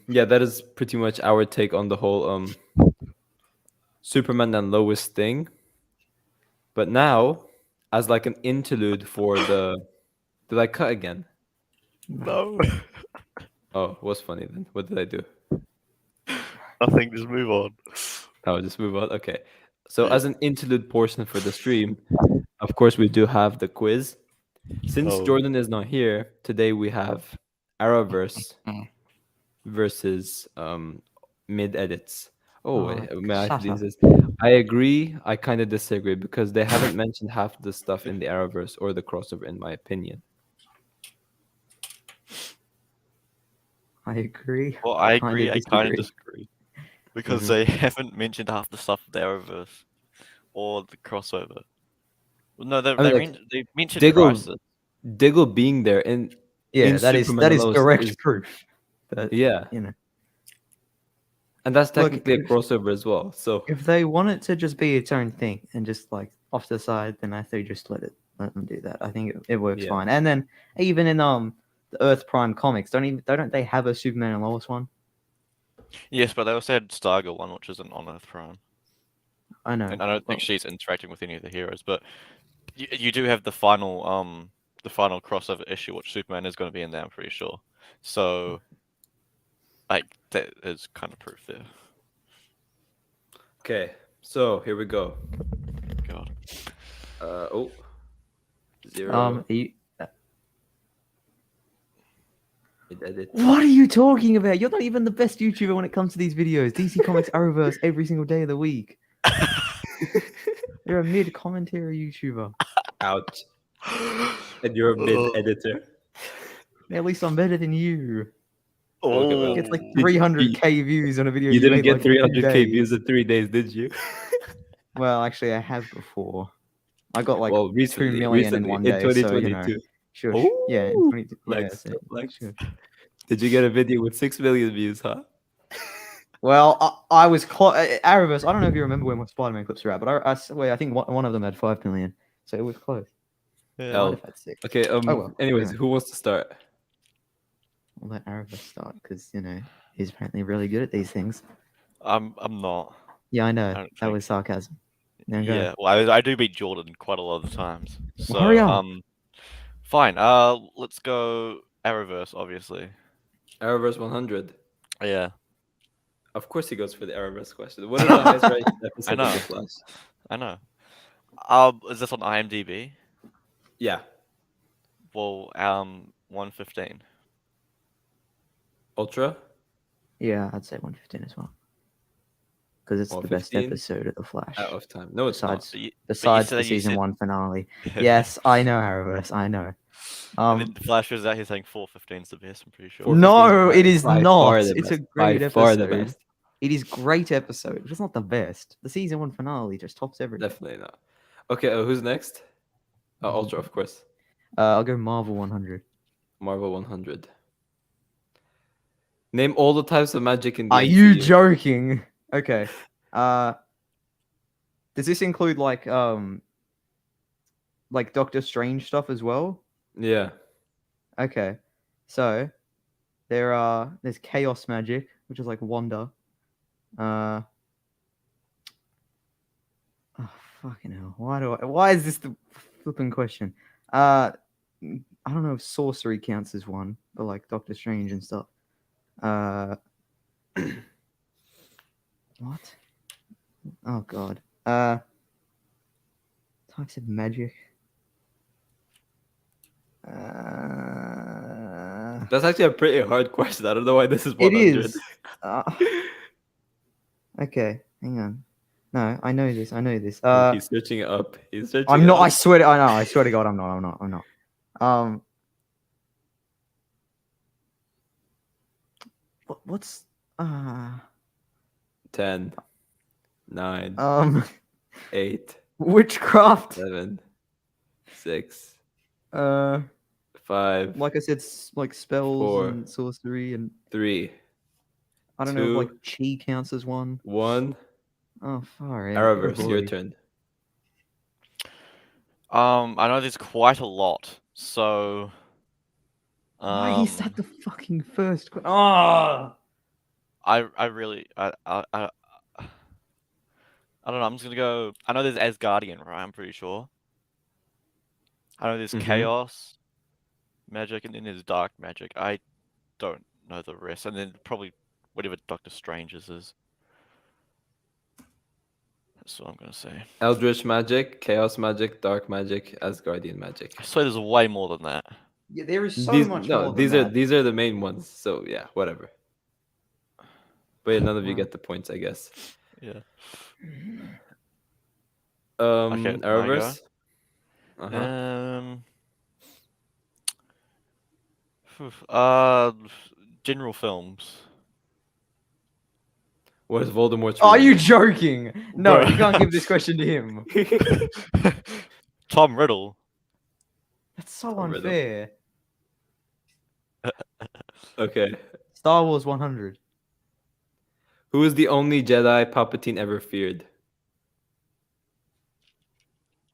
yeah, that is pretty much our take on the whole Superman and Lois thing. But now, as like an interlude for the, did I cut again? No, Oh, what's funny then? What did I do? nothing. Just move on. Oh, just move on. Okay. So as an interlude portion for the stream, of course, we do have the quiz. Since Jordan is not here, today we have Arrowverse versus mid edits. Oh, Oh, may I shut please? up. This? I agree. I kind of disagree because they haven't mentioned half the stuff in the Arrowverse or the crossover, in my opinion. I agree. Well, I kinda agree. I kind of disagree. disagree because Mhm. they haven't mentioned half the stuff of the Arrowverse or the crossover. Well, no, I mean, like, they mentioned Diggle, Crisis. Diggle being there in Yeah, that is Superman and Lois direct is, proof. That yeah, you know, and that's look, technically a crossover as well. So if they want it to just be its own thing and just like off to the side, then I say just let them do that. I think it works Yeah. fine. And then even in the Earth Prime comics, don't they have a Superman and Lois one? Yes, but they also had Stargirl one, which isn't on Earth Prime, I know. and I don't think Well, she's interacting with any of the heroes. But you do have the final crossover issue, which Superman is going to be in there. I'm pretty sure. So, like, that is kind of proof there. okay, so here we go. God. Oh, 0. are you, Edit. what are you talking about? You're not even the best YouTuber when it comes to these videos. DC Comics Arrowverse every single day of the week. You're a mid commentary YouTuber. Ouch. And you're a mid editor. At least I'm better than you. Okay, well, It's like Did you- 300k views on a video. You didn't made, get like, in 2 300k days. views in 3 days, did you? Well, actually, I have before. I got like Well, 2 recently, million in one in day. So, 2022. sure. Yeah, in Ooh, 22. flex, Yeah, flex. sure. Did you get a video with 6 million views, huh? Well, I was Arrowverse. I don't know if you remember when my Spider-Man clips were out, but I swear I think one of them had 5 million, so it was close. Yeah. Might have had 6. Okay, Oh well. anyways, anyway. who wants to start? I'll let Arrowverse start because he's apparently really good at these things. I'm not. Yeah, I I know. don't That think. was sarcasm. Now go. Yeah, well, I do beat Jordan quite a lot of the times. So, hurry up. Fine. Let's go Arrowverse, obviously. Arrowverse 100. Yeah, Of course he goes for the Arrowverse question. What is the highest rated episode know. of The Flash? I know. Is this on IMDb? Yeah. Well, 115. Ultra? Yeah, I'd say 115 as well. Because it's the best 115? episode of The Flash. Out of time. No, it's Besides, But you besides said the that you season said- 1 finale. Yes, I know Arrowverse. I know. And then the Flash was out here saying 415 is the best. I'm pretty sure. 415 No, by- it is by not. far the It's a best. great By far the episode. best. It is great episode, but it's not the best. The season 1 finale just tops everything. Definitely not. Okay, who's next? Ultra, of course. I'll go Marvel 100. Marvel 100. Name all the types of magic in the Are you MCU. joking? Okay. Does this include like Doctor Strange stuff as well? Yeah. Okay. So there's chaos magic, which is like Wanda. Oh fucking hell. Why is this the flipping question? I don't know if sorcery counts as one, but like Doctor Strange and stuff. What? Oh god. Types of magic. That's actually a pretty hard question. I don't know why this is It 100. is. Okay, hang on. No, I know this. He's searching it up. He's searching I'm it not. up. I swear to. I know. I swear to God, I'm not. What's 10, 9, 8, witchcraft? 7, 6, Uh, 5, like I said, like spells 4, and sorcery, and 3, I don't know if 2, like chi counts as one. 1. Oh, far out. Arrowverse, Oh, your boy. turn. I know there's quite a lot. So. Why is that the fucking first? Oh. I really I don't know. I'm just gonna go. I know there's Asgardian, right? I'm pretty sure. I know there's Mhm. chaos magic, and then there's dark magic. I don't know the rest, and then probably whatever Doctor Strange's is. That's what I'm gonna say. Eldritch magic, chaos magic, dark magic, Asgardian magic. I swear there's way more than that. Yeah, there is so these, much no, more these than are that. these are the main ones. So yeah, whatever. But yeah, none of you Wow. get the points, I guess. Yeah. Okay, my Arrowverse. General films. What is Voldemort's Are real you name? joking? No, Bruh. you can't give this question to him. Tom Riddle. That's so Tom Riddle. unfair. Okay. Star Wars 100. Who is the only Jedi Palpatine ever feared?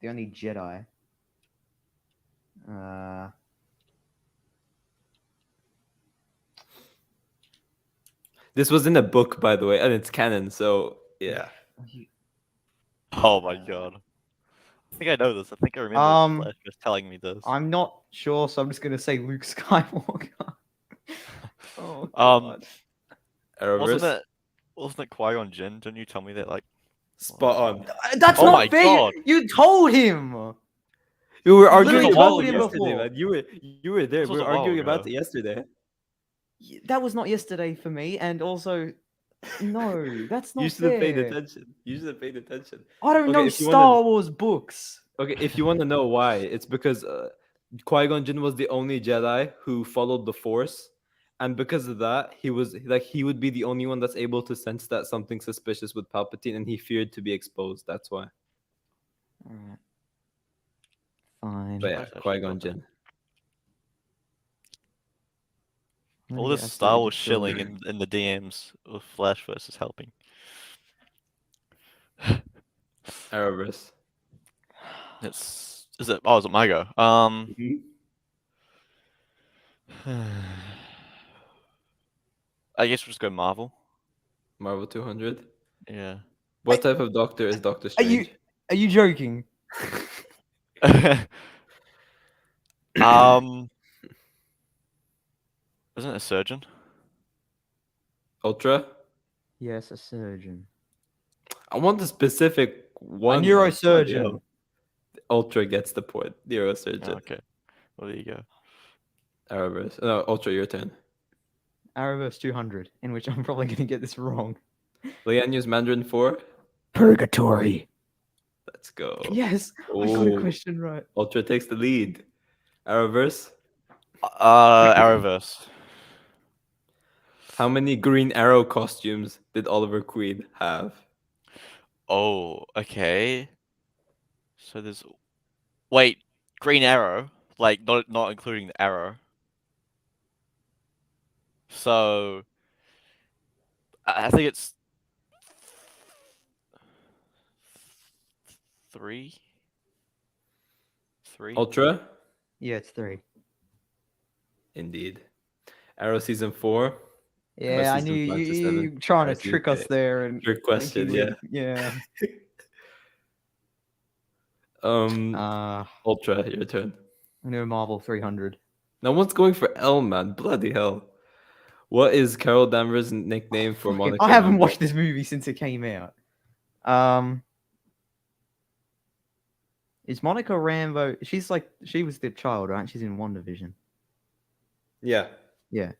The only Jedi. This was in a book, by the way, and it's canon, so yeah. Oh my god. I think I know this. I think I remember Flash just telling me this. I'm not sure, so I'm just gonna say Luke Skywalker. Oh god. Arrowverse. Wasn't it Qui-Gon Jinn? Didn't you tell me that like Spot on. That's Oh not my fair. God. You told him. We were You arguing literally about told it him yesterday, before. man. You were there. This We was were a while arguing about ago. it yesterday. That was not yesterday for me, and also, no, that's not You should have paid fair. attention. You should have paid attention. I don't Okay, know if you Star wanna- Wars books. Okay, if you want to know why, it's because Qui-Gon Jinn was the only Jedi who followed the Force, and because of that, he would be the only one that's able to sense that something suspicious with Palpatine, and he feared to be exposed. That's why. Alright. Fine. But yeah, That's actually Qui-Gon not bad. Jinn. I'm all gonna this get Star absolutely Wars shilling destroyed. in the DMs with Flash versus helping. Arrowverse. Is it my go? I guess we'll just go Marvel. Marvel 200. Yeah. What type of doctor is Doctor Strange? Are you joking? Isn't it a surgeon? Ultra? Yes, a surgeon. I want the specific one. A man. Bloody neurosurgeon. hell. Ultra gets the point. Neurosurgeon. Oh, okay. Well, there you go. Arrowverse. No, Ultra, your turn. Arrowverse 200, in which I'm probably gonna get this wrong. Lianu's Mandarin 4. Purgatory. Let's go. Yes, I got a Oh, question right. Ultra takes the lead. Arrowverse. Arrowverse. How many Green Arrow costumes did Oliver Queen have? Oh, okay. So there's wait, Green Arrow, like not including the arrow. So I think it's 3. Ultra? Yeah, it's 3. Indeed. Arrow Season 4. Yeah, I season knew 5 to you 7. trying to Arrow Season trick us 8. there and Trick question, thinking yeah. Ultra, your turn. I knew Marvel 300. No one's going for L, man. Bloody hell. What is Carol Danvers' nickname for Fucking- Monica? I haven't Rambeau? watched this movie since it came out. Is Monica Rambeau? She was the child, right? She's in WandaVision. Yeah. Yeah.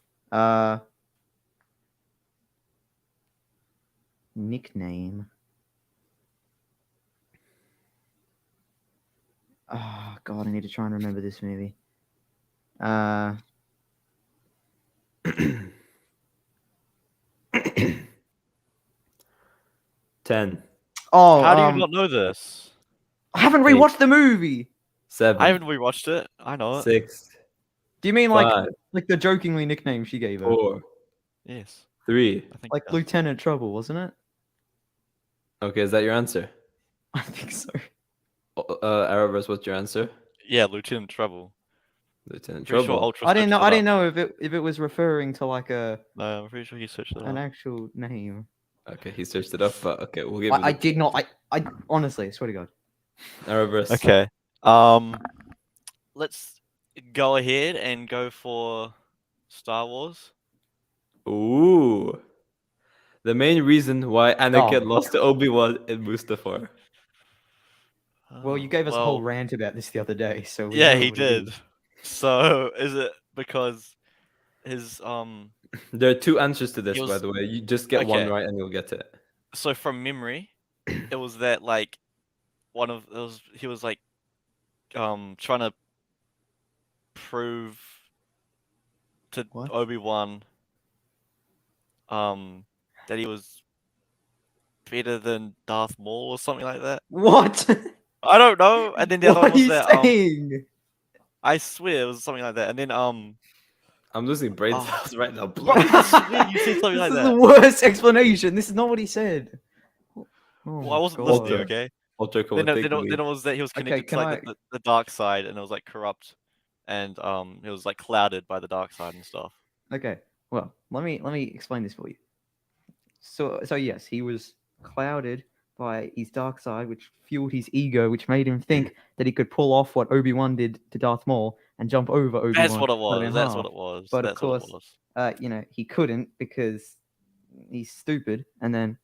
Nickname. Oh god, I need to try and remember this movie. 10. Oh, How do you not know this? I haven't rewatched the movie. 7. I haven't rewatched it. I know it. 6. Do you mean 5. like the jokingly nickname she gave her? 4. Yes. 3. I think Like that's- Lieutenant Trouble, wasn't it? Okay, is that your answer? I think so. Arrowverse, what's your answer? Yeah, Lieutenant Trouble. Lieutenant Pretty sure Trouble. Ultra I didn't know. searched it I didn't up. know if it was referring to like No, I'm pretty sure he searched it an up. actual name. Okay, he searched it up, but okay, we'll give I it. did not. I honestly, I swear to God. Arrowverse. Okay. Let's go ahead and go for Star Wars. Ooh. The main reason why Anakin Oh. lost to Obi-Wan in Mustafar. Well, you gave us a whole Well, rant about this the other day, so we yeah, know he what it is. did. So is it because his There are two answers to this, He by was- the way. You just get one Okay. right and you'll get it. So from memory, it was that like he was like trying to prove to What? Obi-Wan that he was better than Darth Maul or something like that. What? I don't know. And then the other What one are was you that saying? I swear it was something like that. And then I'm losing brain Oh. cells right now. I swear you said something This like is that. the worst explanation. This is not what he said. Oh Well, I my wasn't God. listening, okay? Ultra, come Then on, it, take then, the it, lead. then it was that he was Okay, connected to can like the dark side, and it was like corrupt, and it was like clouded by the dark side and stuff. Okay. Well, let me explain this for you. So yes, he was clouded by his dark side, which fueled his ego, which made him think that he could pull off what Obi-Wan did to Darth Maul and jump over Obi-Wan. That's what it cut him in was. That's half. what it was. But That's of course, what it was. he couldn't because he's stupid. And then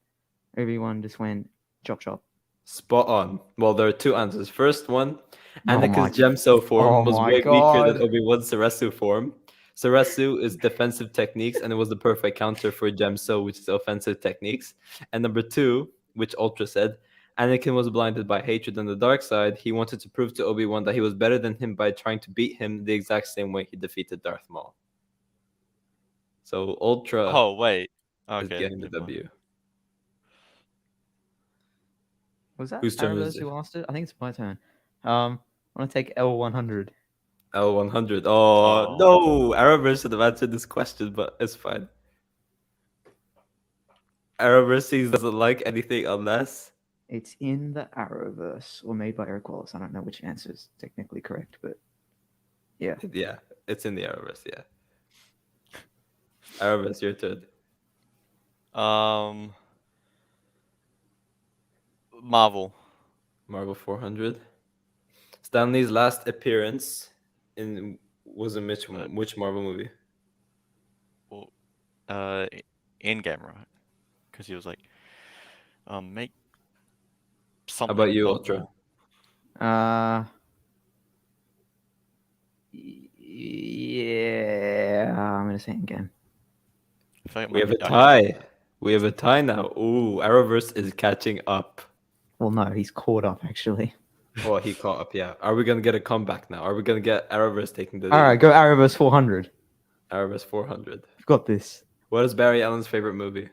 Obi-Wan just went chop chop. Spot on. Well, there are two answers. First one, Oh my- Anakin's Gemso form oh was my way weaker God. than Obi-Wan's Ceresu form. Ceresu is defensive techniques, and it was the perfect counter for Gemso, which is offensive techniques. And number two, which Ultra said, Anakin was blinded by hatred on the dark side. He wanted to prove to Obi-Wan that he was better than him by trying to beat him the exact same way he defeated Darth Maul. So Ultra Oh wait. is Okay. getting the never mind. W. Was that Whose turn is Arrowverse it? who asked it? I think it's my turn. I want to take L100. L100. Oh, no! Arrowverse should have answered this question, but it's fine. Arrowverse doesn't like anything unless... It's in the Arrowverse, or made by Eric Wallace. I don't know which answer is technically correct, but yeah. Yeah, it's in the Arrowverse, yeah. Arrowverse, your turn. Marvel. Marvel 400. Stanley's last appearance was in which Marvel movie? Well, Endgame, right? Because he was like, make How something. about you, of Ultra? Maul. Yeah, I'm gonna say it again. I feel like We have a I- tie. We have a tie now. Ooh, Arrowverse is catching up. Well, no, he's caught up actually. Oh, he caught up, yeah. Are we going to get a comeback now? Are we going to get Arrowverse taking the lead? All right, go Arrowverse 400. Arrowverse 400. You've got this. What is Barry Allen's favorite movie?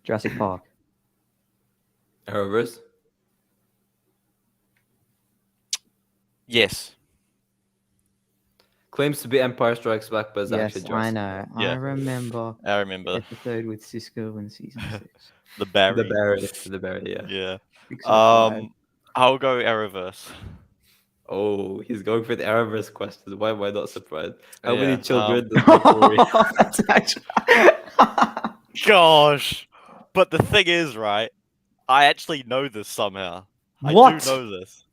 Jurassic Park. Arrowverse? Yes. Claims to be Empire Strikes Back, but it's Yes, actually I Jurassic know. Park. I Yeah. remember I remember episode with Cisco in season 6. the Barry. The Barry, yeah. Yeah. Six or five. I'll go Arrowverse. Oh, he's going for the Arrowverse questions. Why am I not surprised? How Yeah, many children does McCory? That's actually. Gosh, but the thing is, right? I actually know this somehow. I What? do know this.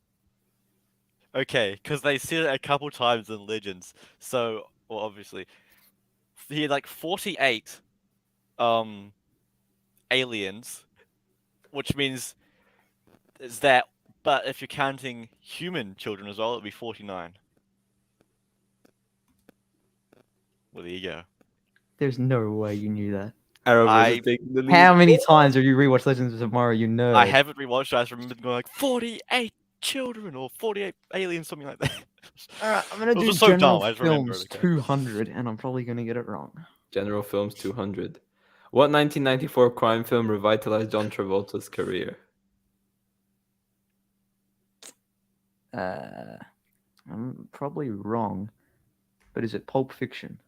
Okay, because they said it a couple times in Legends. So, well, obviously, he had like 48 aliens, which means is that. But if you're counting human children as well, it'd be 49. Well, there you go. There's no way you knew that. Arrowverse is taking the lead. How many times have you rewatched Legends of Tomorrow? You know. I haven't rewatched it. I just remember going like 48 children or 48 aliens, something like that. Alright, I'm gonna It was do just so General dumb, I just remember Films it, okay. 200, and I'm probably gonna get it wrong. General Films 200. What 1994 crime film revitalized John Travolta's career? I'm probably wrong, but is it Pulp Fiction?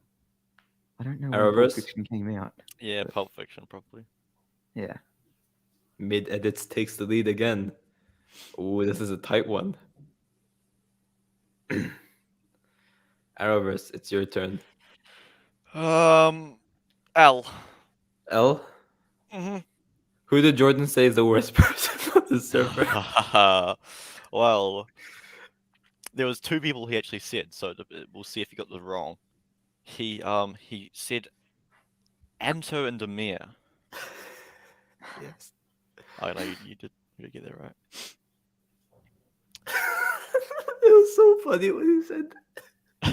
I don't know when Arrowverse? Pulp Fiction came out. Yeah, Pulp Fiction, probably. Yeah. Mid Edits takes the lead again. Ooh, this is a tight one. Arrowverse, it's your turn. L. L? Mm-hmm. Who did Jordan say is the worst person on the server? Well, there was two people he actually said, so we'll see if he got this wrong. He said Anto and Demir. Yes. Oh no, you did get that right. It was so funny when he said that.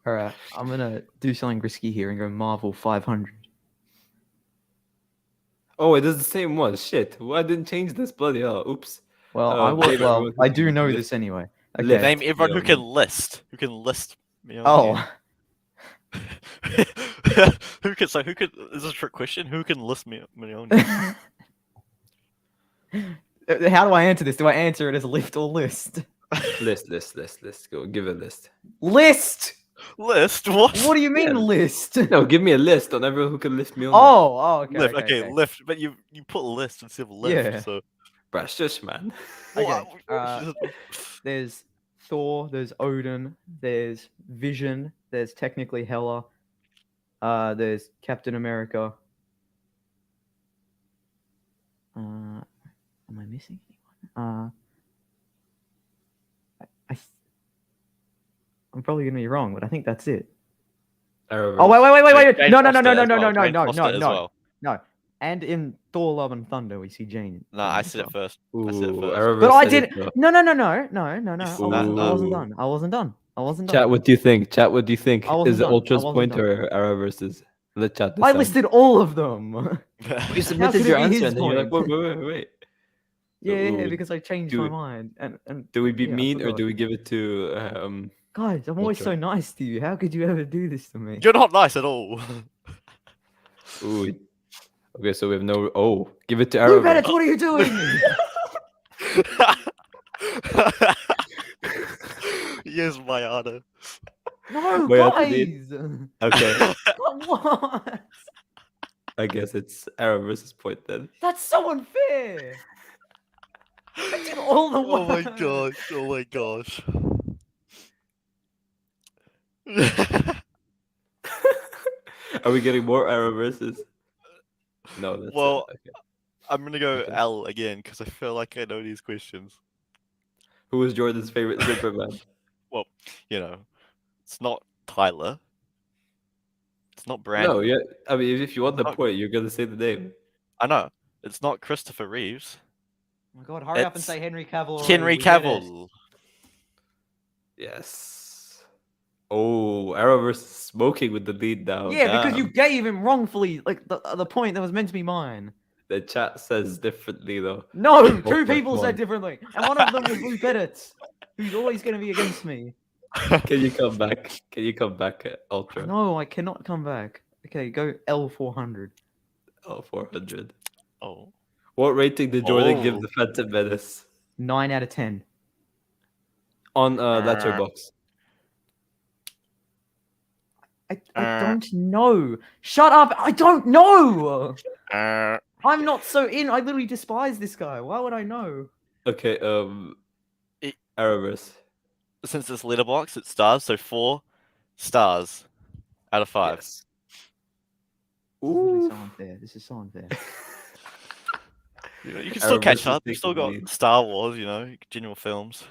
All right, I'm gonna do something risky here and go Marvel 500. Oh, it is the same one. Shit. Why I didn't change this? Bloody hell. Oops. Well, David, everyone I who do can know list- this anyway. lift Okay. Name everyone who Mjolnir. can list. Who can list Mjolnir. Oh, Who can? So who could? Is this a trick question? Who can list Mjolnir? how do I answer this? Do I answer it as lift or list? List. Go. Give a list. List. List? What? What do you mean Yeah. list? No, give me a list on everyone who can lift Mjolnir. Oh, okay. Lift. Okay. Lift. But you put list instead of lift. Yeah. So Bruh, shush, man. Okay, What? There's Thor. There's Odin. There's Vision. There's technically Hela. There's Captain America. Am I missing anyone? I'm probably gonna be wrong, but I think that's it. Arrowverse. Oh wait! Jane No! Foster as well. No. And in Thor: Love and Thunder, we see Jane. No, I said it first. Ooh, I said it first. Arrowverse But I said it, did. though. No. said I wasn't that. done. I wasn't done. Chat, what do you think? Chat, what do you think? I wasn't Is it done. Ultra's I wasn't point done. or Arrowverse's? Let chat decide. I listed all of them. You How submitted could your it be answer his and then you're like, point? wait. Yeah, Ooh. because I changed Do my it. mind. And Do we be yeah, I mean or forgot. do we give it to Guys, I'm always Ultra? so nice to you. How could you ever do this to me? You're not nice at all. Ooh. Okay, so we have no. Oh, give it to Blue Arrowverse. Bennett, what are you doing? Yes, my honor. No, Wait, I have to guys. Okay, What? I guess it's Arrowverse's point then. That's so unfair. I did all the Oh my work. gosh! Oh my gosh! Are we getting more Arrowverses? No, that's Well, okay. I'm gonna go Okay. L again because I feel like I know these questions. Who was Jordan's favorite Superman? Well, it's not Tyler. It's not Brandon. No, yeah. I mean, if you want the Oh. point, you're gonna say the name. I know. It's not Christopher Reeves. Oh my god, hurry up and It's say Henry Cavill. already, Henry we get it. Cavill. Yes. Oh, Arrowverse is smoking with the lead now. Yeah, because you Damn. gave him wrongfully, like the point that was meant to be mine. The chat says differently though. No, two Oh, people come said on. differently, and one of them was Blue Bennett, who's always going to be against me. Can you come back? Can you come back, Ultra? No, I cannot come back. Okay, go L400. Oh, 400. Oh. What rating did Jordan give Oh. the Phantom Menace 9 out of 10. on Letterboxd? I don't know. Shut up! I don't know. I'm not so in. I literally despise this guy. Why would I know? Okay, It- Arrowverse. Since it's letterbox, it's stars, so 4 stars out of 5. Yes. This is literally Ooh. so unfair. This is so unfair. You can still catch Arrowverse is up. You've still taking the got lead. Star Wars, general films.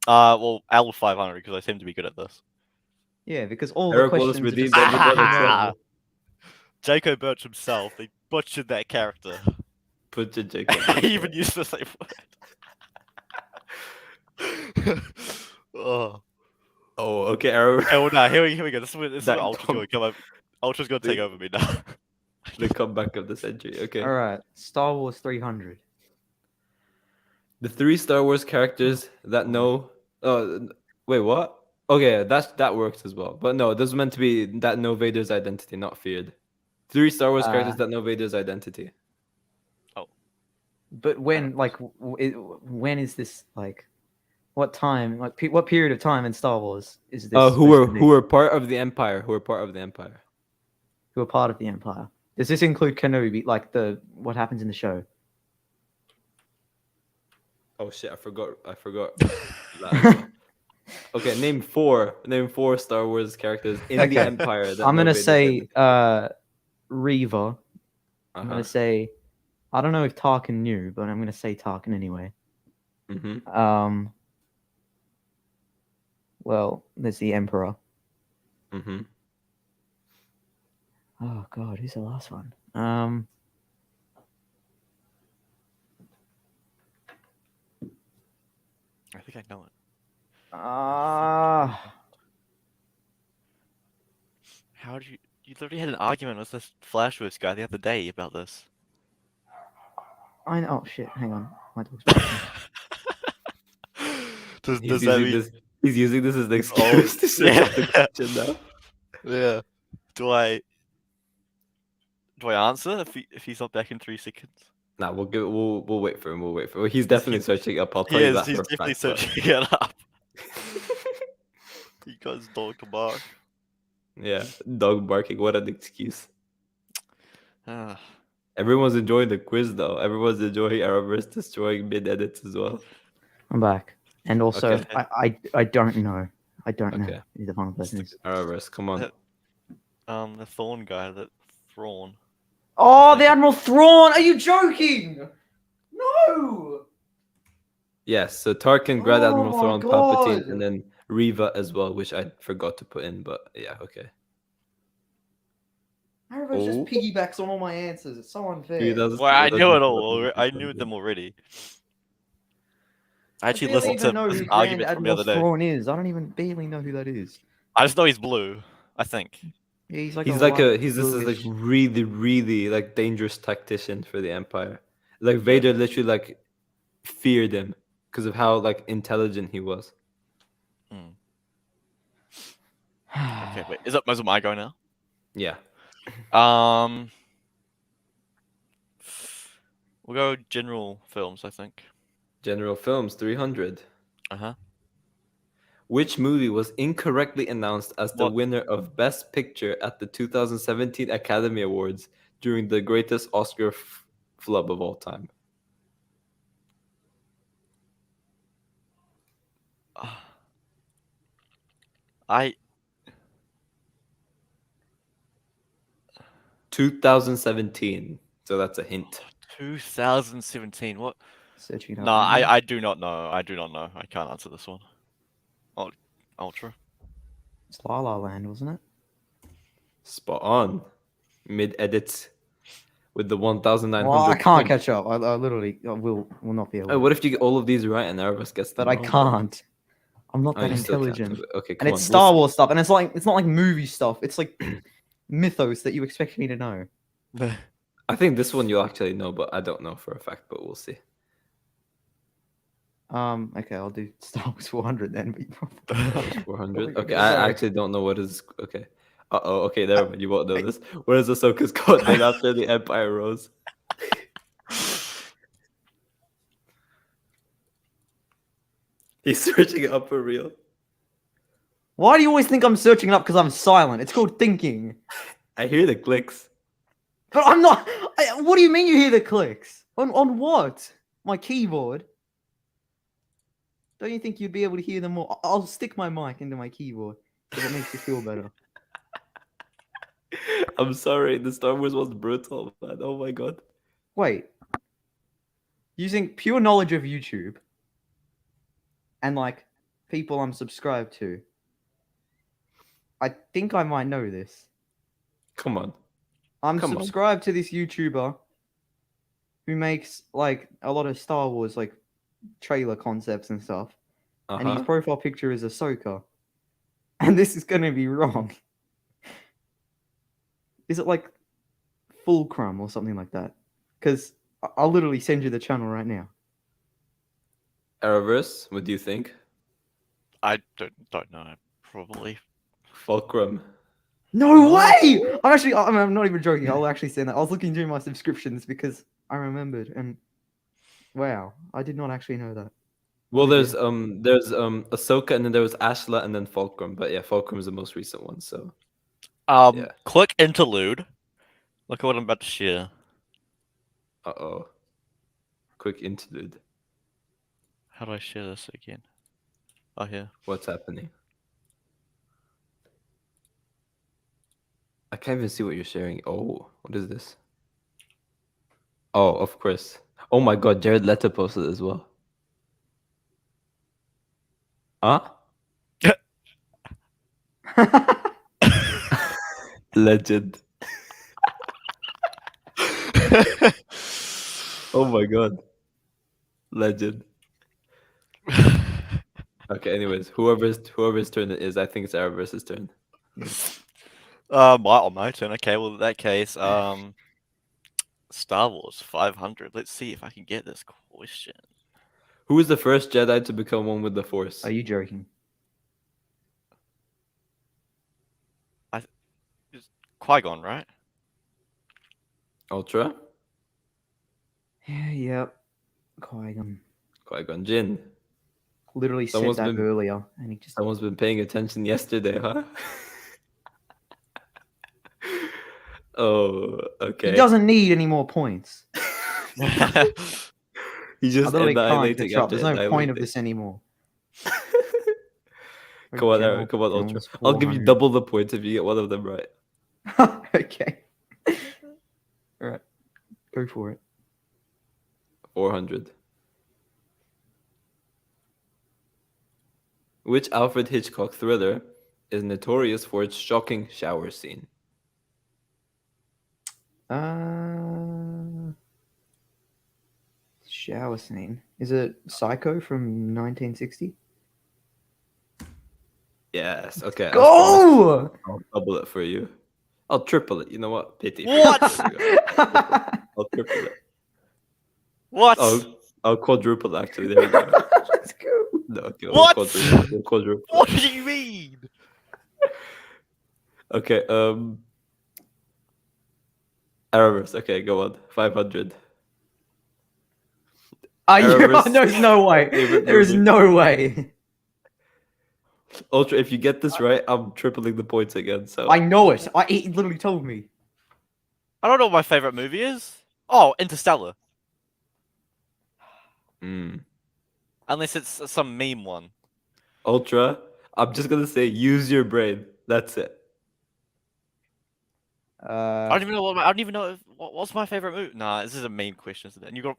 Well, L 500 because I seem to be good at this. Yeah, because all Eric the Wallace questions are redeemed just... everybody Ah! except Jaco Birch himself, they butchered that character. put to Jacob. I even used the same word. Oh. Oh, okay, Arrowverse. Oh no, here we go. This is where That Ultra's com- going to come up. Ultra's going to take over me now. The comeback of the century. Okay. All right, Star Wars 300. The 3 Star Wars characters that know. Wait, what? Okay, that works as well. But no, this is meant to be that know Vader's identity, not feared. 3 Star Wars characters that know Vader's identity. But when, like, when is this, like, what time, like, what period of time in Star Wars is this? Who supposed to be? are part of the Empire? Who are part of the Empire? Who are part of the Empire? Does this include Kenobi, like what happens in the show? Oh shit! I forgot. that. Okay, name four Star Wars characters in the Okay. Empire. That I'm know gonna Vader's say identity. Reva. I'm Uh-huh. gonna say, I don't know if Tarkin knew, but I'm gonna say Tarkin anyway. Mm-hmm. Well, there's the Emperor. Mm-hmm. Oh God, who's the last one? I think I know it. Ah. How do you literally had an argument with this Flashverse guy the other day about this. I know. Oh shit! Hang on. My dog's barking. Does that mean He's using this as an Oh, excuse to search up the yeah. question now. Yeah. Do I answer if he's not back in 3 seconds? Nah, we'll wait for him. We'll wait for him. He's definitely searching up. I'll tell He you is. that He's for a definitely fact, but- searching it up. He got his dog to bark. Yeah, dog barking. What an excuse. Ah. Everyone's enjoying the quiz though. Everyone's enjoying Arrowverse destroying mid edits as well. I'm back. And also, Okay. I don't know. I don't know Okay. who the final person is. Arrowverse, come on. The Thorn guy, that Thrawn. Oh, the Admiral Thrawn! Are you joking? No! Yes, so Tarkin, Grand Oh Admiral my Thrawn, God. Palpatine, and then Reva as well, which I forgot to put in, but yeah, okay. Arrowverse just Oh. piggybacks on all my answers. It's so unfair. He does- Well, I he does knew it put all. up I the knew them content. already. I actually barely listened even to know this who Grand argument from the Admiral other day. Thrawn is. I don't even barely know who that is. I just know he's blue. I think. Yeah, he's like He's a like light this is like bluish- really, really like dangerous tactician for the Empire. Like Vader literally like feared him because of how like intelligent he was. Okay, wait. Is it my go now? Yeah. We'll go general films, I think. General Films 300. Uh-huh. Which movie was incorrectly announced as the What? winner of Best Picture at the 2017 Academy Awards during the greatest Oscar flub of all time? I 2017. So that's a hint. 2017. What? Searching it up No, right now. I do not know. I do not know. I can't answer this one. Ultra. It's La La Land, wasn't it? Spot on. Mid edits with the 1,900. Well, I can't points. catch up. I literally will not be able. Oh, what if you get all of these right and Arrowverse gets them But I wrong? can't. I'm not Oh, that you still can't. intelligent. Okay, And come it's on. Star Wars stuff, and it's not like movie stuff. It's like mythos that you expect me to know. I think this one you'll actually know, but I don't know for a fact. But we'll see. Okay, I'll do Star Wars 400 then. But you probably- 400. probably Okay, gonna know. I actually don't know what is. Okay. Okay, there. You won't know this. Where is Ahsoka's code then after the Empire rose? He's searching it up for real. Why do you always think I'm searching it up because I'm silent? It's called thinking. I hear the clicks. But I'm not. What do you mean you hear the clicks? On what? My keyboard. Don't you think you'd be able to hear them more? I'll stick my mic into my keyboard if it makes you feel better. I'm sorry, the Star Wars was brutal, man. Oh my god. Wait. Using pure knowledge of YouTube and like people I'm subscribed to, I think I might know this. Come on. I'm Come on. subscribed to this YouTuber who makes like a lot of Star Wars like trailer concepts and stuff. And his profile picture is Ahsoka. And this is gonna be wrong. Is it like Fulcrum or something like that? Because I'll literally send you the channel right now. Arrowverse, what do you think? I don't know. Probably. Fulcrum. No way! I'm not even joking. I'll actually send that. I was looking through my subscriptions because I remembered, and wow, I did not actually know that. Well, there's Ahsoka, and then there was Ashla, and then Fulcrum. But yeah, Fulcrum is the most recent one. So yeah. Click interlude. Look at what I'm about to share. Quick interlude. How do I share this again? Oh, here. What's happening? I can't even see what you're sharing. Oh, what is this? Oh, of course. Oh my god, Jared Leto posted it as well. Huh? Legend. Oh my god. Legend. Okay. Anyways, whoever's turn it is, I think it's Arrowverse's turn. My turn. Okay, well in that case, Star Wars 500. Let's see if I can get this question. Who was the first Jedi to become one with the Force? Are you joking? Qui-Gon, right? Ultra? Yeah, yep. Qui-Gon. Qui-Gon Jinn. Literally said Someone's that been- earlier, and he just. Someone's been paying attention yesterday, huh? Oh, okay. He doesn't need any more points. He's I just literally can't annihilating catch up. after There's no point of annihilating. this anymore. Come on, General- Aaron. Come on, Ultra. General's I'll give you 400. double the points if you get one of them right. Okay. All right. Go for it. 400. Which Alfred Hitchcock thriller is notorious for its shocking shower scene? Shower scene. Is it Psycho from 1960? Yes. Okay. Go! I'll double it for you. I'll triple it. You know what? Pity. What? I'll triple it. What? I'll quadruple it, actually. There we go. Let's go. No, okay, What? We'll quadruple. What do you mean? Okay. Arrowverse. Okay, go on. 500. Arrowverse. There's no way. Favorite There is movie. no way. Ultra, if you get this right, I'm tripling the points again. So I know it. He literally told me. I don't know what my favorite movie is. Oh, Interstellar. Mm. Unless it's some meme one. Ultra, I'm just gonna say use your brain. That's it. I don't even know I don't even know what's my favorite movie. Nah, this is a meme question, isn't it? And you got.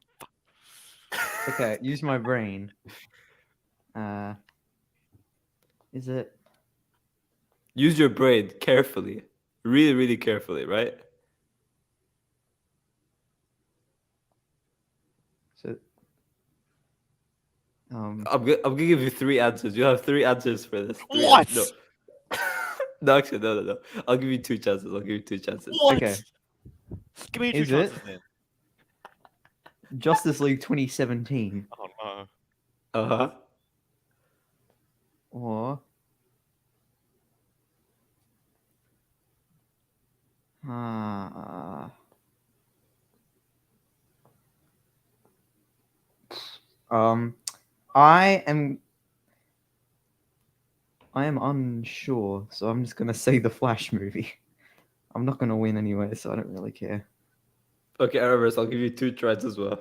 Okay, use my brain. Is it? Use your brain carefully. Really, really carefully, right? So, I'm gonna give you 3 answers. You have 3 answers for this. 3 What? No. No, actually, no. I'll give you 2 chances. What? Okay. Give me 2 Is it? chances then. Justice League 2017 Oh no. Uh-huh. or I am unsure, so I'm just gonna say the Flash movie. I'm not gonna win anyway, so I don't really care. Okay, Arrowverse, I'll give you 2 tries as well.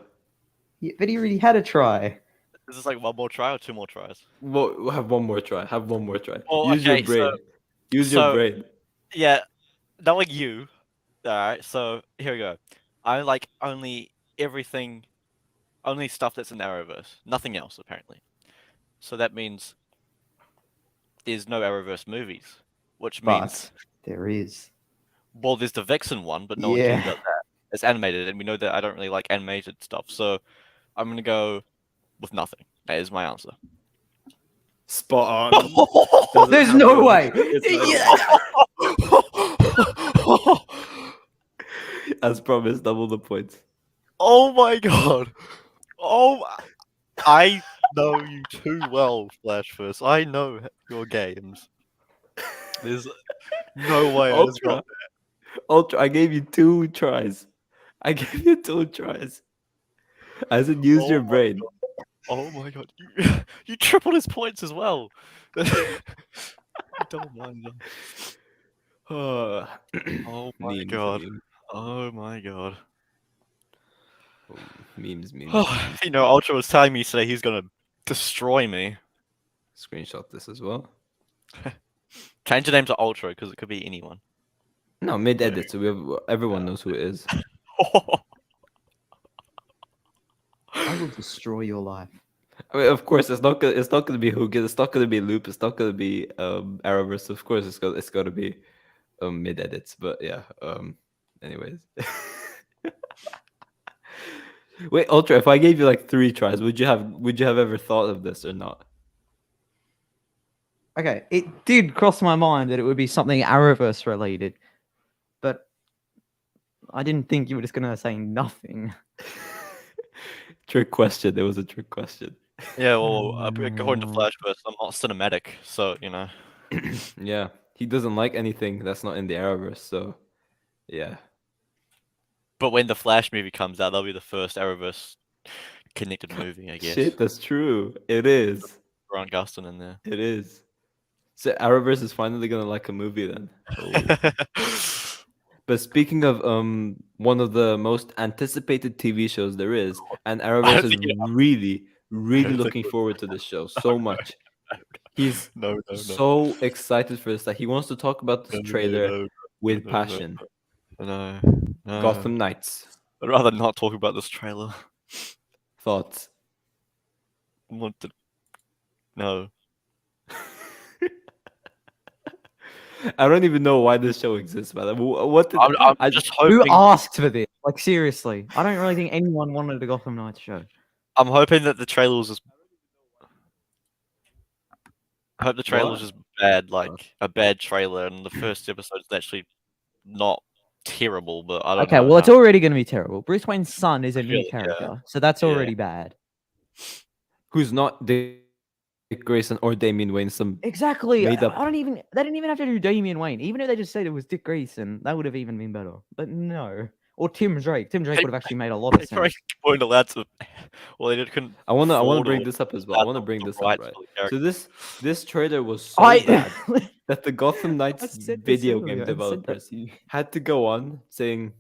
Yeah, but he already had a try. Is this like one more try or 2 more tries? We'll have one more try. Oh, Use your okay, brain. so- Use your so- brain. Yeah, not like you. Alright, so here we go. I like only stuff that's in Arrowverse. Nothing else, apparently. So that means there's no Arrowverse movies. Which means, But there is. well, there's the Vexen one, but no one cares Yeah. about that. It's animated, and we know that I don't really like animated stuff, so I'm gonna go with nothing. That is my answer. Spot on. Doesn't There's have no to- way. it's not- As promised, double the points. Oh my god! I know you too well, Flashverse. I know your games. There's no way I just got Ultra, I gave you 2 tries. I said use Oh your my brain. Oh my god, you tripled his points as well. Double mine. Oh my memes, god. memes. Oh my god. Oh, memes. You know, Ultra was telling me today he's gonna destroy me. Screenshot this as well. Change the name to Ultra because it could be anyone. No, mid-edit, so everyone knows who it is. I will destroy your life. I mean, of course, it's not gonna be Hugin. It's not gonna be Loop. It's not gonna be Arrowverse. Of course, it's gonna be mid edits. But yeah. Anyways. Wait, Ultra. If I gave you like 3 tries, would you have ever thought of this or not? Okay, it did cross my mind that it would be something Arrowverse related, but I didn't think you were just gonna say nothing. Trick question. It was a trick question. Yeah, well, according to Flashverse, I'm not cinematic, so you know. Yeah, he doesn't like anything that's not in the Arrowverse. So, yeah. But when the Flash movie comes out, that'll be the first Arrowverse connected movie, I guess. Shit, that's true. It is. Grant Gustin in there. It is. So Arrowverse is finally gonna like a movie then. Oh. But speaking of one of the most anticipated TV shows there is, and Arrowverse is really, really looking forward to this show so much. He's so excited for this that he wants to talk about this trailer with passion. No. Gotham Knights. I'd rather not talk about this trailer. Thoughts? No. I don't even know why this show exists, man. What did I'm just hoping. Who asked for this? Like seriously, I don't really think anyone wanted a Gotham Knights show. I'm hoping that the trailer was just. I hope the trailer was just bad, like a bad trailer, and the first episode is actually not terrible, but I don't know. Okay, well, it's already going to be terrible. Bruce Wayne's son is a new Really, character, so that's already bad. Who's not Dick Grayson or Damian Wayne? Some Exactly. made up. They didn't even have to do Damian Wayne. Even if they just said it was Dick Grayson, that would have even been better. But no. Or Tim Drake. Tim Drake would have actually made a lot of sense. Weren't allowed to. Well, they couldn't. I want to afford bring or this up as well. I want to have bring the this up, rights right? for the So character. this trailer was so I bad that the Gotham Knights said this video earlier, game I said that developers to you. had to go on saying,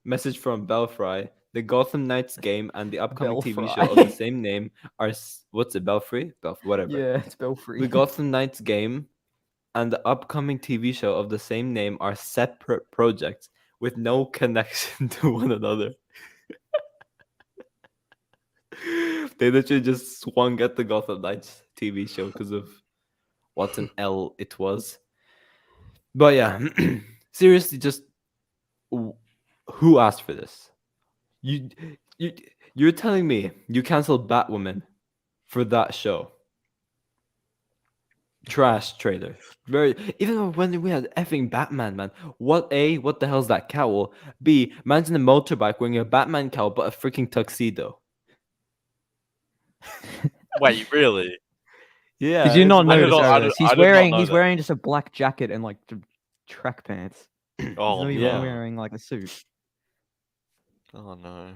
message from Belfry, the Gotham Knights game and the upcoming TV show of the same name are what's it, Belfry? Whatever. Yeah, it's Belfry. The Gotham Knights game and the upcoming TV show of the same name are separate projects with no connection to one another. They literally just swung at the Gotham Knights TV show because of what an L it was. But yeah, seriously, just who asked for this? You're telling me you canceled Batwoman for that show? Trash trailer. Even when we had effing Batman, man. What the hell's that cowl? B, man's in a motorbike wearing a Batman cowl but a freaking tuxedo. Wait, really? Yeah. Did you not I did notice? not- I did- He's I did not wearing know he's that. wearing just a black jacket and like track pants. He's Oh not even yeah. wearing like a suit. Oh no.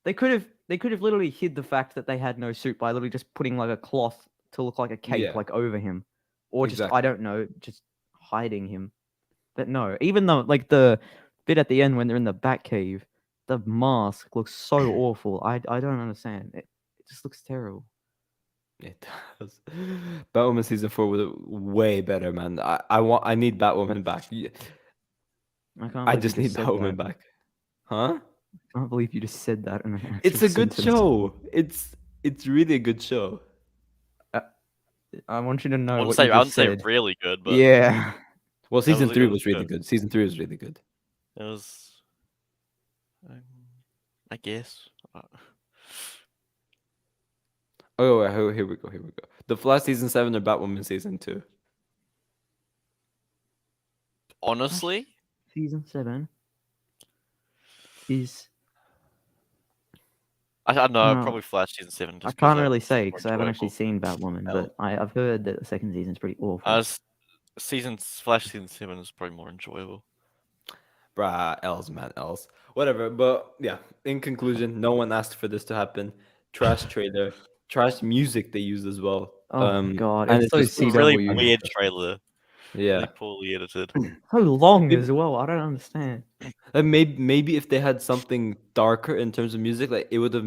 They could have literally hid the fact that they had no suit by literally just putting like a cloth to look like a cape Yeah. like over him, or just Exactly. I don't know, just hiding him. But no, even though like the bit at the end when they're in the Batcave, the mask looks so awful. I don't understand. It just looks terrible. It does. Batwoman season 4 was way better, man. I need Batwoman back. I can't. I believe just you need said Batwoman that. back. Huh? I can't believe you just said that. In an It's a actual good sentence. show. It's really a good show. I want you to know I what wouldn't say you I just wouldn't say said. really good, but Yeah. Well, season was- 3 it was was really good. good. Season 3 was really good. it was. I guess. Oh, wait, here we go. The Flash season 7 or Batwoman season 2? Honestly, Season 7 is. I don't know. No. Probably Flash season 7. I just 'cause can't really it's say more because I haven't actually enjoyable. seen Batwoman, Hell. but I've heard that the second season's pretty awful. Flash season 7 is probably more enjoyable. Bruh, L's, man, L's. Whatever. But yeah, in conclusion, no one asked for this to happen. Trash trailer, trash music they used as well. Oh my god, and it's so just It's a really CW. weird trailer. Yeah. Really poorly edited. So long Maybe- as well. I don't understand. Maybe if they had something darker in terms of music, like it would have,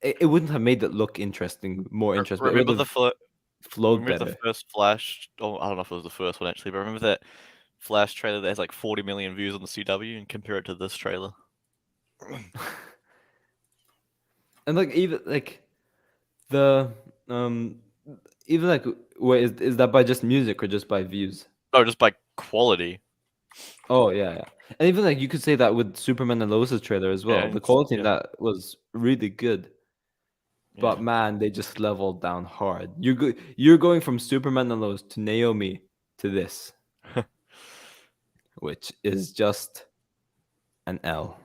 it wouldn't have made it look interesting, more interesting. But it Remember would the have flowed remember better. the first Flash? Oh, I don't know if it was the first one actually, but remember that Flash trailer that has like 40 million views on the CW, and compare it to this trailer. And like even like the even like wait, is that by just music or just by views? No, just by quality. Oh yeah. And even like you could say that with Superman and Lois' trailer as well. Yeah, The it's- quality in yeah. that was really good. But Yeah. man, they just leveled down hard. You're going from Superman and Lois to Naomi to this, which is just an L.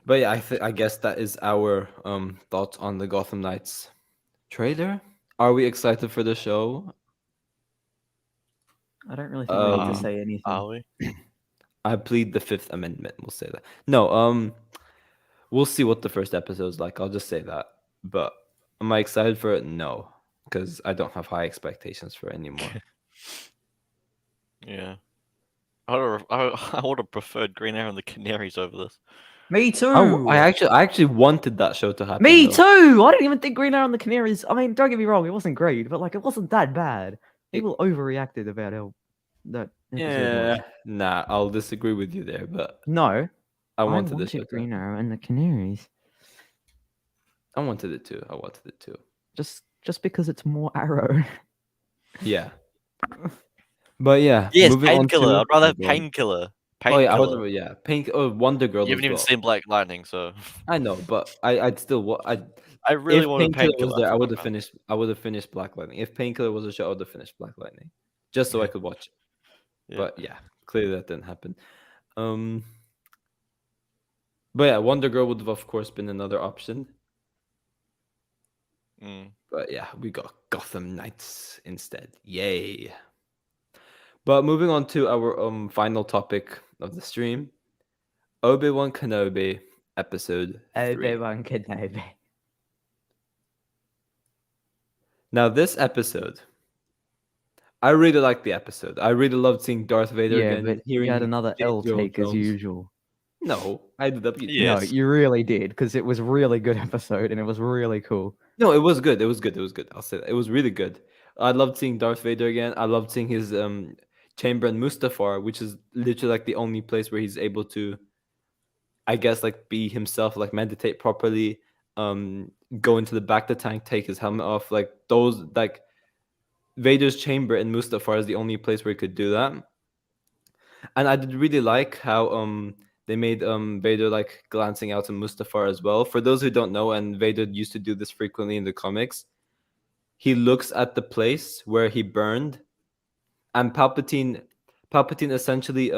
But yeah, I guess that is our thoughts on the Gotham Knights trailer. Are we excited for the show? I don't really think we need to Um, say anything. Are we? I plead the Fifth Amendment. We'll say that. No, we'll see what the first episode's like. I'll just say that. But am I excited for it? No, because I don't have high expectations for it anymore. Yeah. I would have preferred Green Arrow and the Canaries over this. Me too. I actually wanted that show to happen. Me though. too. I didn't even think Green Arrow and the Canaries. I mean, don't get me wrong, it wasn't great, but like it wasn't that bad. People overreacted about how that episode Yeah, was. nah, I'll disagree with you there, but No, I wanted the show to Green happen. Arrow and the Canaries I wanted it too. just because it's more Arrow. Yeah. But yeah, Yes, moving on Painkiller. to I'd rather have Go on. Painkiller. Oh yeah, Painkiller. Wonder Girl You as haven't even well. seen Black Lightning, so I know, but I'd still I really if wanted Painkiller Painkiller. was there, I would have finished. I would have finished Black Lightning. If Painkiller was a show, I would have finished Black Lightning, just so I Yeah. could watch it. Yeah. But yeah, clearly that didn't happen. But yeah, Wonder Girl would have, of course, been another option. Mm. But yeah, we got Gotham Knights instead. Yay! But moving on to our final topic of the stream, Obi-Wan Kenobi episode 3. Obi-Wan Kenobi. Now this episode, I really liked the episode. I really loved seeing Darth Vader Yeah, again. but you had another L James Earl take as Jones. usual. No, I did that. Yeah. No, Yes. you really did, because it was a really good episode and it was really cool. No, it was good. It was good. It was good. I'll say that. It was really good. I loved seeing Darth Vader again. I loved seeing his chamber in Mustafar, which is literally like the only place where he's able to, I guess, like be himself, like meditate properly, go into the back of the tank, take his helmet off. Like those, like Vader's chamber in Mustafar is the only place where he could do that. And I did really like how they made Vader like glancing out in Mustafar as well. For those who don't know, and Vader used to do this frequently in the comics, he looks at the place where he burned, and Palpatine essentially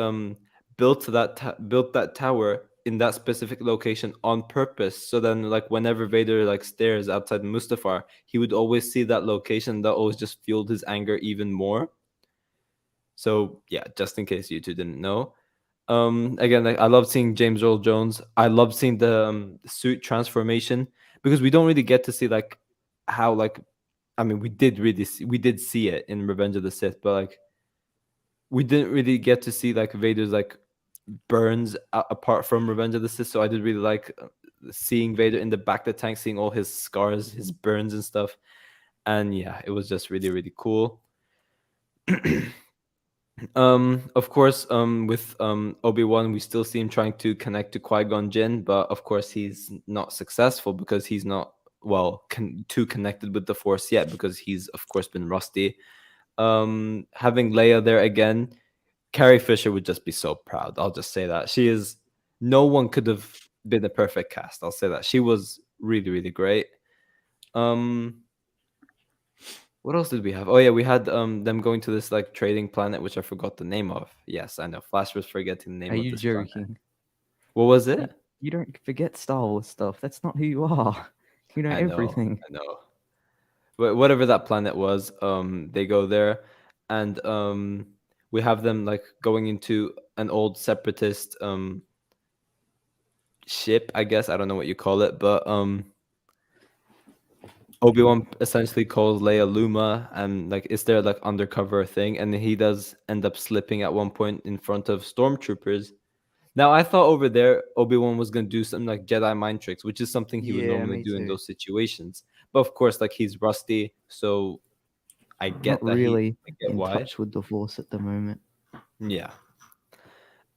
built that tower in that specific location on purpose. So then, like whenever Vader like stares outside Mustafar, he would always see that location. That always just fueled his anger even more. So yeah, just in case you two didn't know. Again, like, I love seeing James Earl Jones. I love seeing the suit transformation, because we don't really get to see like how, like, I mean, we did see it in Revenge of the Sith, but like we didn't really get to see like Vader's like burns apart from Revenge of the Sith. So I did really like seeing Vader in the back of the tank, seeing all his scars, his burns and stuff. And yeah, it was just really, really cool. Of course, with Obi-Wan, we still see him trying to connect to Qui-Gon Jinn, but of course he's not successful because he's not too connected with the Force yet, because he's of course been rusty. Having Leia there again, Carrie Fisher would just be so proud. I'll just say that. No one could have been a perfect cast. I'll say that. She was really, really great. What else did we have? Oh yeah, we had them going to this like trading planet, which I forgot the name of. Yes, I know. Flash was forgetting the name Are of you this joking? planet. What was it? You don't forget Star Wars stuff. That's not who you are. You know I everything. I know. But whatever that planet was, they go there, and we have them like going into an old separatist ship, I guess. I don't know what you call it, but Obi-Wan essentially calls Leia Luma, and like is there like undercover thing, and he does end up slipping at one point in front of stormtroopers. Now I thought over there Obi-Wan was gonna do something like Jedi mind tricks, which is something he would Yeah, normally me do in too. those situations. But of course, like he's rusty, so I get Not that really I get in why. touch with the Force at the moment. Yeah.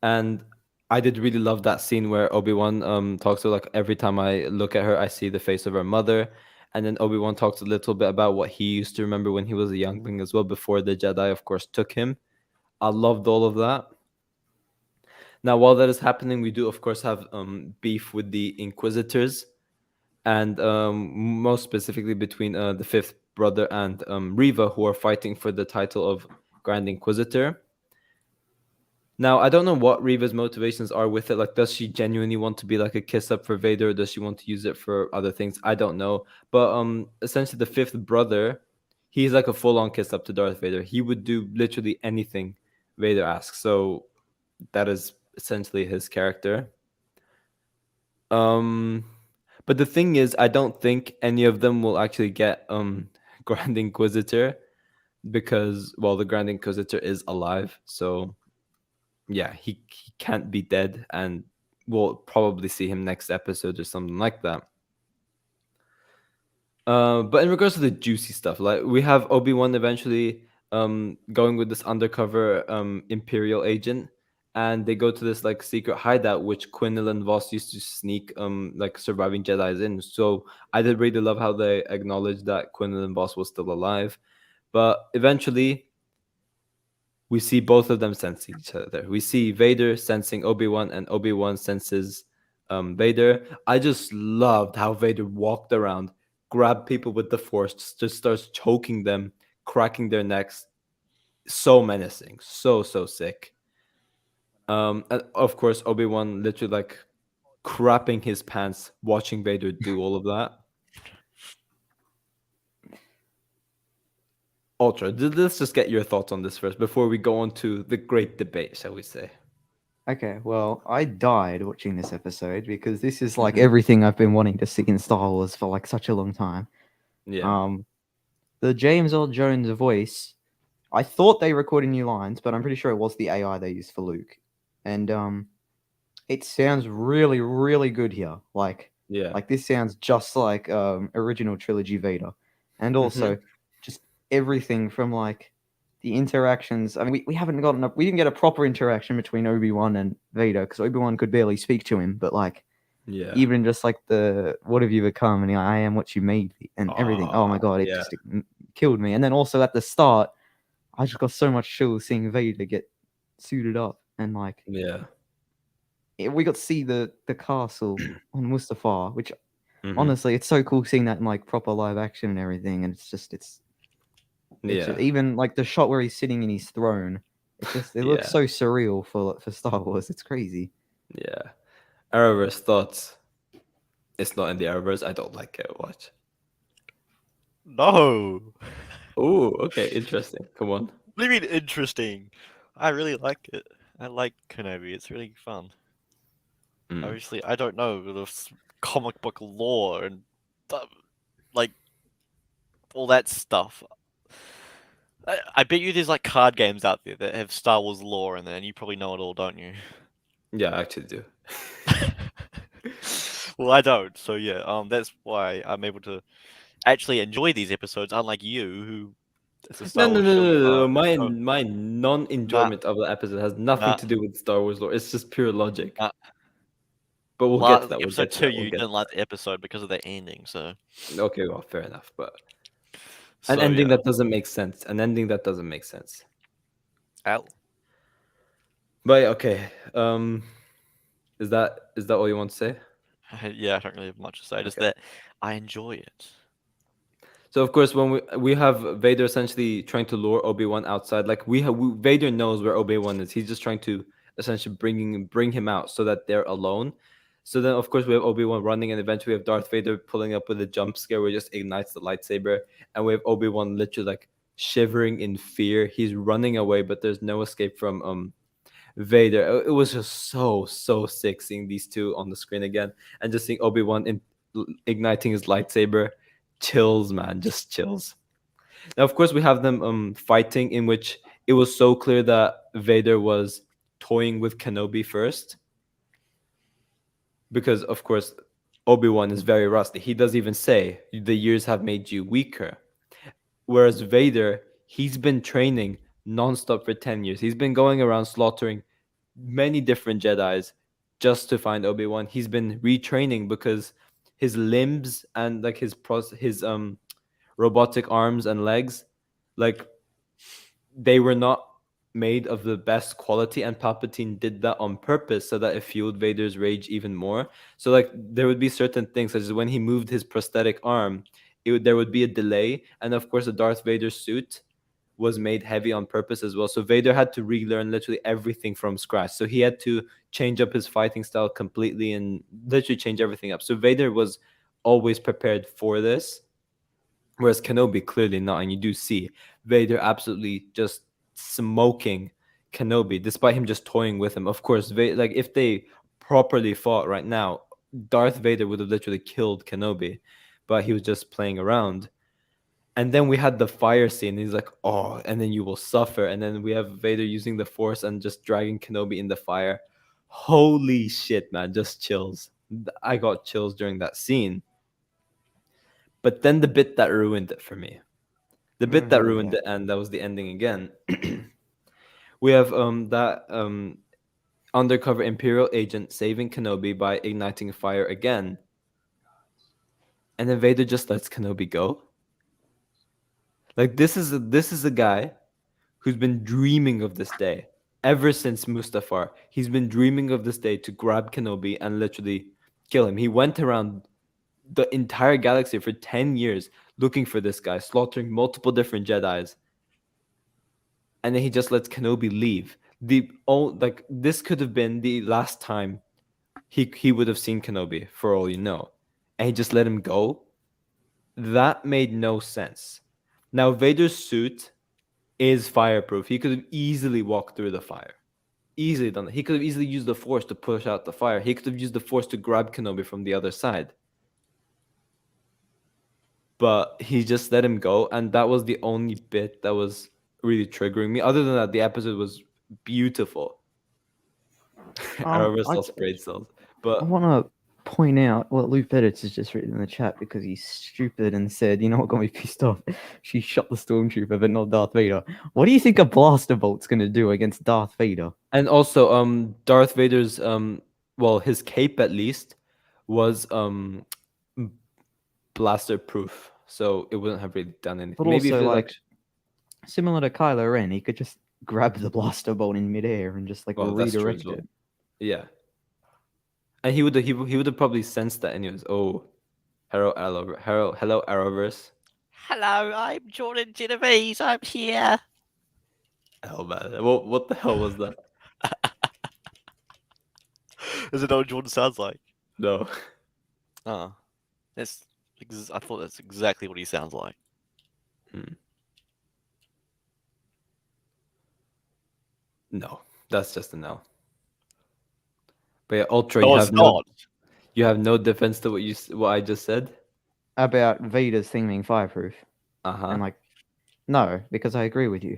And I did really love that scene where Obi-Wan talks to, like, every time I look at her, I see the face of her mother. And then Obi-Wan talks a little bit about what he used to remember when he was a youngling as well, before the Jedi, of course, took him. I loved all of that. Now, while that is happening, we do, of course, have beef with the Inquisitors. and most specifically between the fifth brother and Riva, who are fighting for the title of Grand Inquisitor. Now, I don't know what Riva's motivations are with it. Like, does she genuinely want to be like a kiss up for Vader, or does she want to use it for other things? I don't know. But essentially, the fifth brother, he's like a full-on kiss up to Darth Vader. He would do literally anything Vader asks. So that is essentially his character. But the thing is, I don't think any of them will actually get Grand Inquisitor because, well, the Grand Inquisitor is alive. So yeah, he can't be dead, and we'll probably see him next episode or something like that. But in regards to the juicy stuff, like we have Obi-Wan eventually going with this undercover Imperial agent, and they go to this like secret hideout which Quinlan Voss used to sneak like surviving Jedis in. So I did really love how they acknowledged that Quinlan Voss was still alive. But eventually we see both of them sensing each other. We see Vader sensing Obi-Wan, and Obi-Wan senses Vader. I just loved how Vader walked around, grabbed people with the Force, just starts choking them, cracking their necks. So menacing, so sick. And of course, Obi-Wan literally like crapping his pants, watching Vader do all of that. Ultra, let's just get your thoughts on this first before we go on to the great debate, shall we say? Okay, well, I died watching this episode because this is like Mhm. everything I've been wanting to see in Star Wars for like such a long time. Yeah. The James Earl Jones voice, I thought they recorded new lines, but I'm pretty sure it was the AI they used for Luke. And it sounds really, really good here. Like this sounds just like original trilogy Vader. And also just everything from like the interactions. I mean, we haven't gotten we didn't get a proper interaction between Obi-Wan and Vader because Obi-Wan could barely speak to him, but like even just like the what have you become, and I am what you made me, and everything. Oh my god, it just killed me. And then also at the start, I just got so much chills seeing Vader get suited up, and like we got to see the castle on Mustafar, which honestly, it's so cool seeing that in like proper live action and everything. And it's just even like the shot where he's sitting in his throne. It looks so surreal for Star Wars. It's crazy. Yeah. Arrowverse thoughts. It's not in the Arrowverse. I don't like it. Watch. No. Oh, okay. Interesting. Come on. What do you mean interesting? I really like it. I like Kenobi. It's really fun. Obviously, I don't know the comic book lore and like all that stuff. I bet you there's like card games out there that have Star Wars lore in there, and you probably know it all, don't you? Yeah, I actually do. Well, I don't. So yeah, that's why I'm able to actually enjoy these episodes, unlike you, who. No. My non-enjoyment of the episode has nothing to do with Star Wars lore. It's just pure logic. But we'll get to that. Episode 2, you didn't like the episode because of the ending, so. Okay, well, fair enough, but an ending that doesn't make sense. An ending that doesn't make sense. Ow. But okay, is that all you want to say? Yeah, I don't really have much to say. Just that I enjoy it. So of course, when we have Vader essentially trying to lure Obi-Wan outside, like Vader knows where Obi-Wan is. He's just trying to essentially bring him out so that they're alone. So then, of course, we have Obi-Wan running, and eventually we have Darth Vader pulling up with a jump scare where he just ignites the lightsaber, and we have Obi-Wan literally like shivering in fear. He's running away, but there's no escape from Vader. It was just so sick seeing these two on the screen again, and just seeing Obi-Wan igniting his lightsaber. Chills, man, just chills. Now, of course, we have them fighting, in which it was so clear that Vader was toying with Kenobi first. Because, of course, Obi-Wan is very rusty. He does even say, the years have made you weaker. Whereas Vader, he's been training nonstop for 10 years. He's been going around slaughtering many different Jedis just to find Obi-Wan. He's been retraining because his limbs and like his robotic arms and legs, like they were not made of the best quality, and Palpatine did that on purpose so that it fueled Vader's rage even more. So like there would be certain things, such as when he moved his prosthetic arm, there would be a delay, and of course the Darth Vader suit was made heavy on purpose as well. So Vader had to relearn literally everything from scratch. So he had to change up his fighting style completely and literally change everything up. So Vader was always prepared for this, whereas Kenobi clearly not. And you do see Vader absolutely just smoking Kenobi, despite him just toying with him. Of course, like if they properly fought right now, Darth Vader would have literally killed Kenobi, but he was just playing around. And then we had the fire scene. He's like, oh, and then you will suffer. And then we have Vader using the Force and just dragging Kenobi in the fire. Holy shit, man. Just chills. I got chills during that scene. But then the bit that ruined it for me. The bit that ruined it, and that was the ending again. We have that undercover Imperial agent saving Kenobi by igniting fire again. And then Vader just lets Kenobi go. Like this is a guy who's been dreaming of this day ever since Mustafar. He's been dreaming of this day to grab Kenobi and literally kill him. He went around the entire galaxy for 10 years looking for this guy, slaughtering multiple different Jedis. And then he just lets Kenobi leave. This could have been the last time he would have seen Kenobi, for all you know. And he just let him go. That made no sense. Now, Vader's suit is fireproof. He could have easily walked through the fire. Easily done that. He could have easily used the Force to push out the fire. He could have used the Force to grab Kenobi from the other side. But he just let him go, and that was the only bit that was really triggering me. Other than that, the episode was beautiful. Arrowverse lost brain cells. But I want to point out what Luke Edits has just written in the chat because he's stupid and said, you know what got me pissed off? She shot the stormtrooper, but not Darth Vader. What do you think a blaster bolt's going to do against Darth Vader? And also, Darth Vader's, his cape at least was blaster proof, so it wouldn't have really done anything. But Maybe also, if like, similar to Kylo Ren, he could just grab the blaster bolt in midair and just like redirect it. Yeah. And he would have probably sensed that anyways. Oh, hello Arrowverse. Hello, I'm Jordan Genovese. I'm here. Oh man, what the hell was that? Is it what Jordan sounds like? No. Oh, I thought that's exactly what he sounds like. No, that's just a no. But yeah, Ultra, No, it's not. You have no defense to what I just said about Vader's thing being fireproof. And like, no, because I agree with you.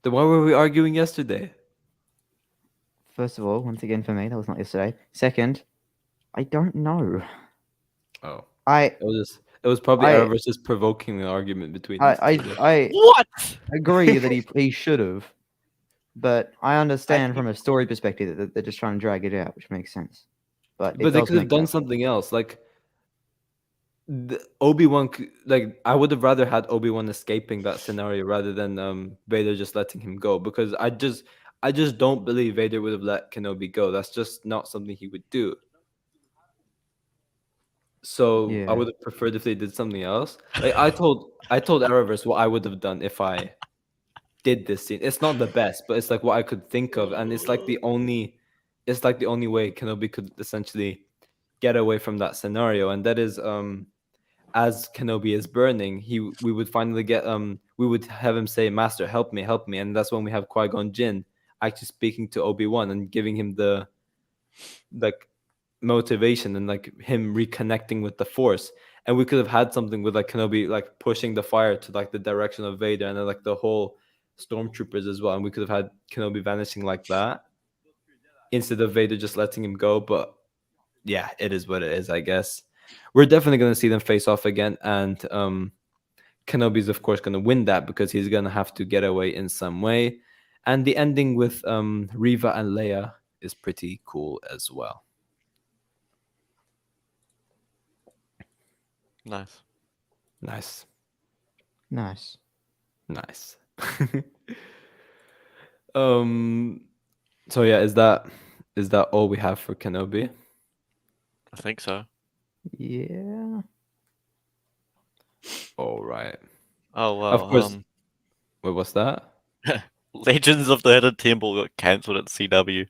Then why were we arguing yesterday? First of all, once again for me, that was not yesterday. Second, I don't know. Oh, it was probably Arrowverse's provoking an argument between us. I What? agree that he should have, but I understand from a story perspective that they're just trying to drag it out, which makes sense. But they could have done something else, like Obi-Wan. Like I would have rather had Obi-Wan escaping that scenario rather than Vader just letting him go, because I just don't believe Vader would have let Kenobi go. That's just not something he would do. So Yeah. I would have preferred if they did something else. Like I told Arrowverse what I would have done if I did this scene. It's not the best, but it's like what I could think of, and it's like the only way Kenobi could essentially get away from that scenario, and that is as Kenobi is burning, we would finally get we would have him say, "Master, help me," and that's when we have Qui-Gon Jinn actually speaking to Obi-Wan and giving him the like motivation and like him reconnecting with the Force. And we could have had something with like Kenobi like pushing the fire to like the direction of Vader, and then like the whole stormtroopers as well, and we could have had Kenobi vanishing like that instead of Vader just letting him go. But yeah, it is what it is, I guess. We're definitely going to see them face off again, and Kenobi's of course going to win that because he's going to have to get away in some way. And the ending with Reva and Leia is pretty cool as well. Nice. Nice. So yeah, is that all we have for Kenobi? I think so. Yeah. All right. Oh well. Of course. Wait, what's that? Legends of the Hidden Temple got cancelled at CW.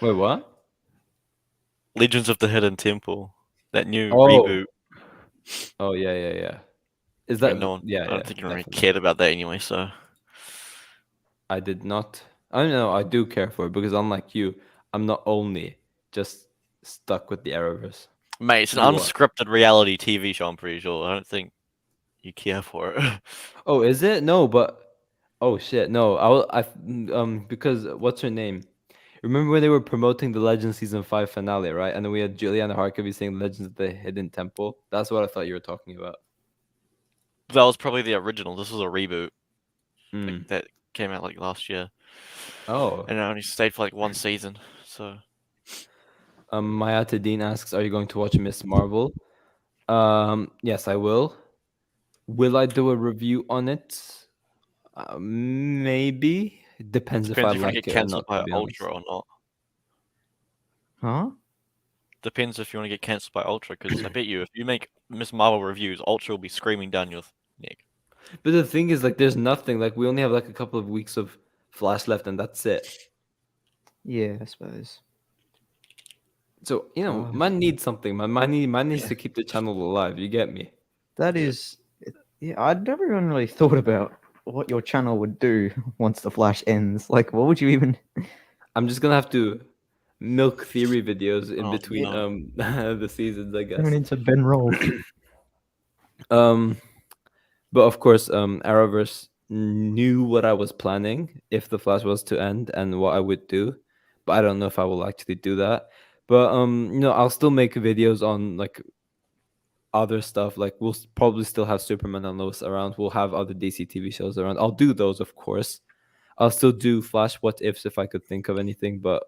Wait, what? Legends of the Hidden Temple, that new Oh. reboot. Oh yeah. Is I that mean, no one, yeah? I don't think anyone really Definitely. cared about that anyway. So I did not. I don't know. I do care for it because unlike you, I'm not only just stuck with the Arrowverse. mate, it's an You are. unscripted reality TV show. I'm pretty sure. I don't think you care for it. Oh, is it? No, but oh shit, no. Because what's her name? Remember when they were promoting the Legends season 5 finale, right? And then we had Juliana Harkavy saying Legends of the Hidden Temple. That's what I thought you were talking about. That was probably the original. This was a reboot Mm. that came out like last year, Oh. and it only stayed for like one season. So Mayata Dean asks, "Are you going to watch Miss Marvel?" Yes, I will. Will I do a review on it? Maybe. It depends if I depends if you want to like get it or cancelled not, by to be honest. Ultra or not. Huh? Depends if you want to get cancelled by Ultra, because I bet you if you make Miss Marvel reviews, Ultra will be screaming down your neck. But the thing is, like, there's nothing. Like, we only have like a couple of weeks of Flash left, and that's it. Yeah, I suppose. So Oh. man needs something. Man needs to keep the channel alive. You get me? That is, yeah. I'd never even really thought about what your channel would do once the Flash ends. Like, what would you even? I'm just gonna have to milk theory videos in Oh, between no. the seasons, I guess. Turn into Ben Roll. But of course, Arrowverse knew what I was planning if the Flash was to end and what I would do, but I don't know if I will actually do that. But I'll still make videos on like other stuff. Like we'll probably still have Superman and Lois around. We'll have other DCTV shows around. I'll do those, of course. I'll still do Flash what ifs if I could think of anything, but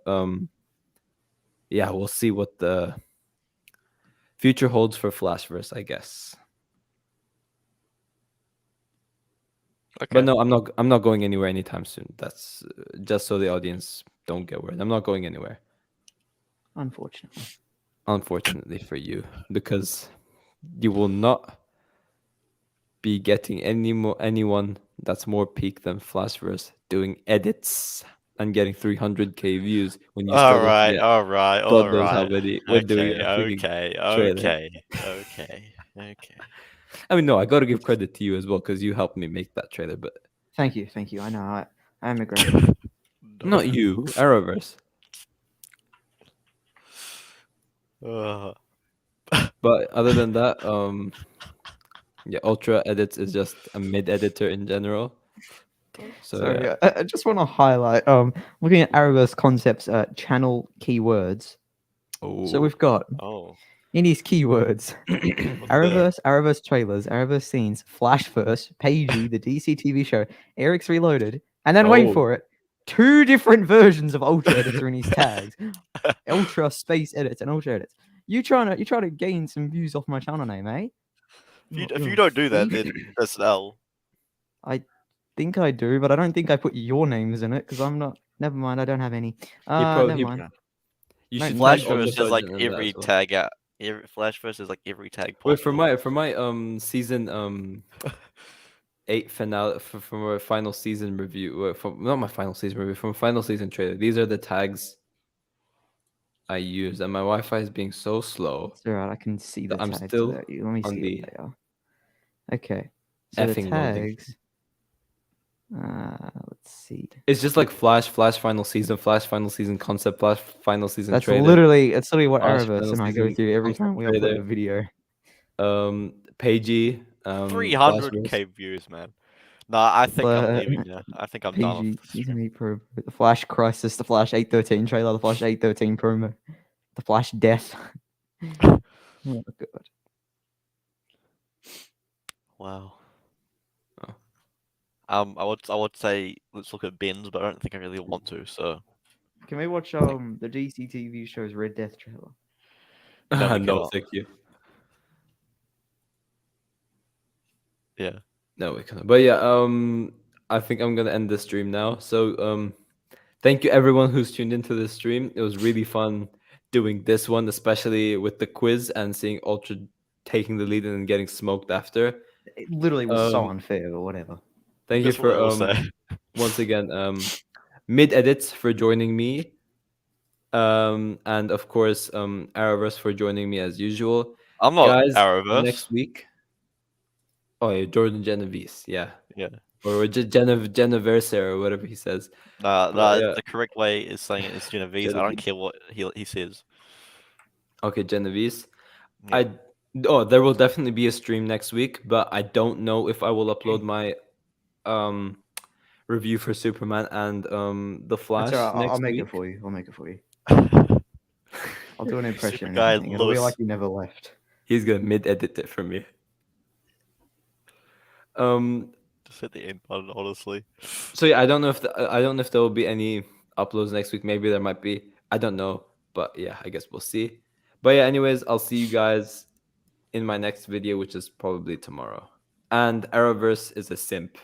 yeah, we'll see what the future holds for Flashverse, I guess. Okay. But no, I'm not going anywhere anytime soon. That's just so the audience don't get worried. I'm not going anywhere. Unfortunately for you, because you will not be getting anyone that's more peak than Flashverse doing edits and getting 300k views when you All struggle to get all right. God knows how many. We're doing a freaking trailer. Okay. I mean, no, I got to give credit to you as well because you helped me make that trailer. But Thank you. I know. I am a grateful. not you, Arrowverse. But other than that, yeah, Ultra Edits is just a mid editor in general. So yeah. I just want to highlight. Looking at Arrowverse concepts, channel keywords. So we've got in his keywords, Arrowverse trailers, Arrowverse scenes, Flashverse, Pagey, the DCTV show, Eric's Reloaded, and then wait for it, 2 different versions of Ultra Edits are in his tags. Ultra Space Edits and Ultra Edits. You trying to gain some views off my channel name, eh? If you don't do that, then that's an L. I think I do, but I don't think I put your names in it because I'm not. Never mind, I don't have any. Never mind. You should Flashverse is like every tag out. Flashverse is like every tag possible. Wait, for my season 8 finale from our final season review. Not my final season review, from final season trailer. These are the tags I use, and my Wi-Fi is being so slow. It's alright, I can see the I'm tags. still Let me on see the what they are. Okay, so the effing loading. tags. Let's see. It's just like Flash final season, Flash final season concept, Flash final season That's trailer. literally what Flash Arrowverse final and I go season through every time we upload trailer. a video. Pagey. 300k views, man. No, I think I'm leaving now. I think I'm done. PG season 8 Pro, the Flash Crisis, the Flash 813 trailer, the Flash 813 promo, the Flash Death. Oh god. Wow. I would say let's look at Ben's, but I don't think I really want to. So can we watch the DCTV show's Red Death trailer? No, thank you. Yeah. No, we can't. But yeah, I think I'm gonna end the stream now. So thank you everyone who's tuned into this stream. It was really fun doing this one, especially with the quiz and seeing Ultra taking the lead and getting smoked after. It literally was so Um, unfair, but whatever. Thank you That's what I will for say. once again mid edits for joining me. And of course Arrowverse for joining me as usual. I'm not Guys, Arrowverse. next week. Oh yeah, Jordan Genovese, yeah. Yeah. Or Geneverse or whatever he says. Nah, But, yeah. the correct way is saying it is Genovese. I don't Genovese. care what he says. Okay, Genovese. Yeah. There will definitely be a stream next week, but I don't know if I will upload my review for Superman and the Flash That's all right. next I'll make week. it for you. I'll make it for you. I'll do an impression. And guy everything. It'll be Lois. like you never left. He's gonna mid-edit it for me. Just hit the end button, honestly. So yeah, I don't know if there will be any uploads next week. Maybe there might be. I don't know, but yeah, I guess we'll see. But yeah, anyways, I'll see you guys in my next video, which is probably tomorrow. And Arrowverse is a simp.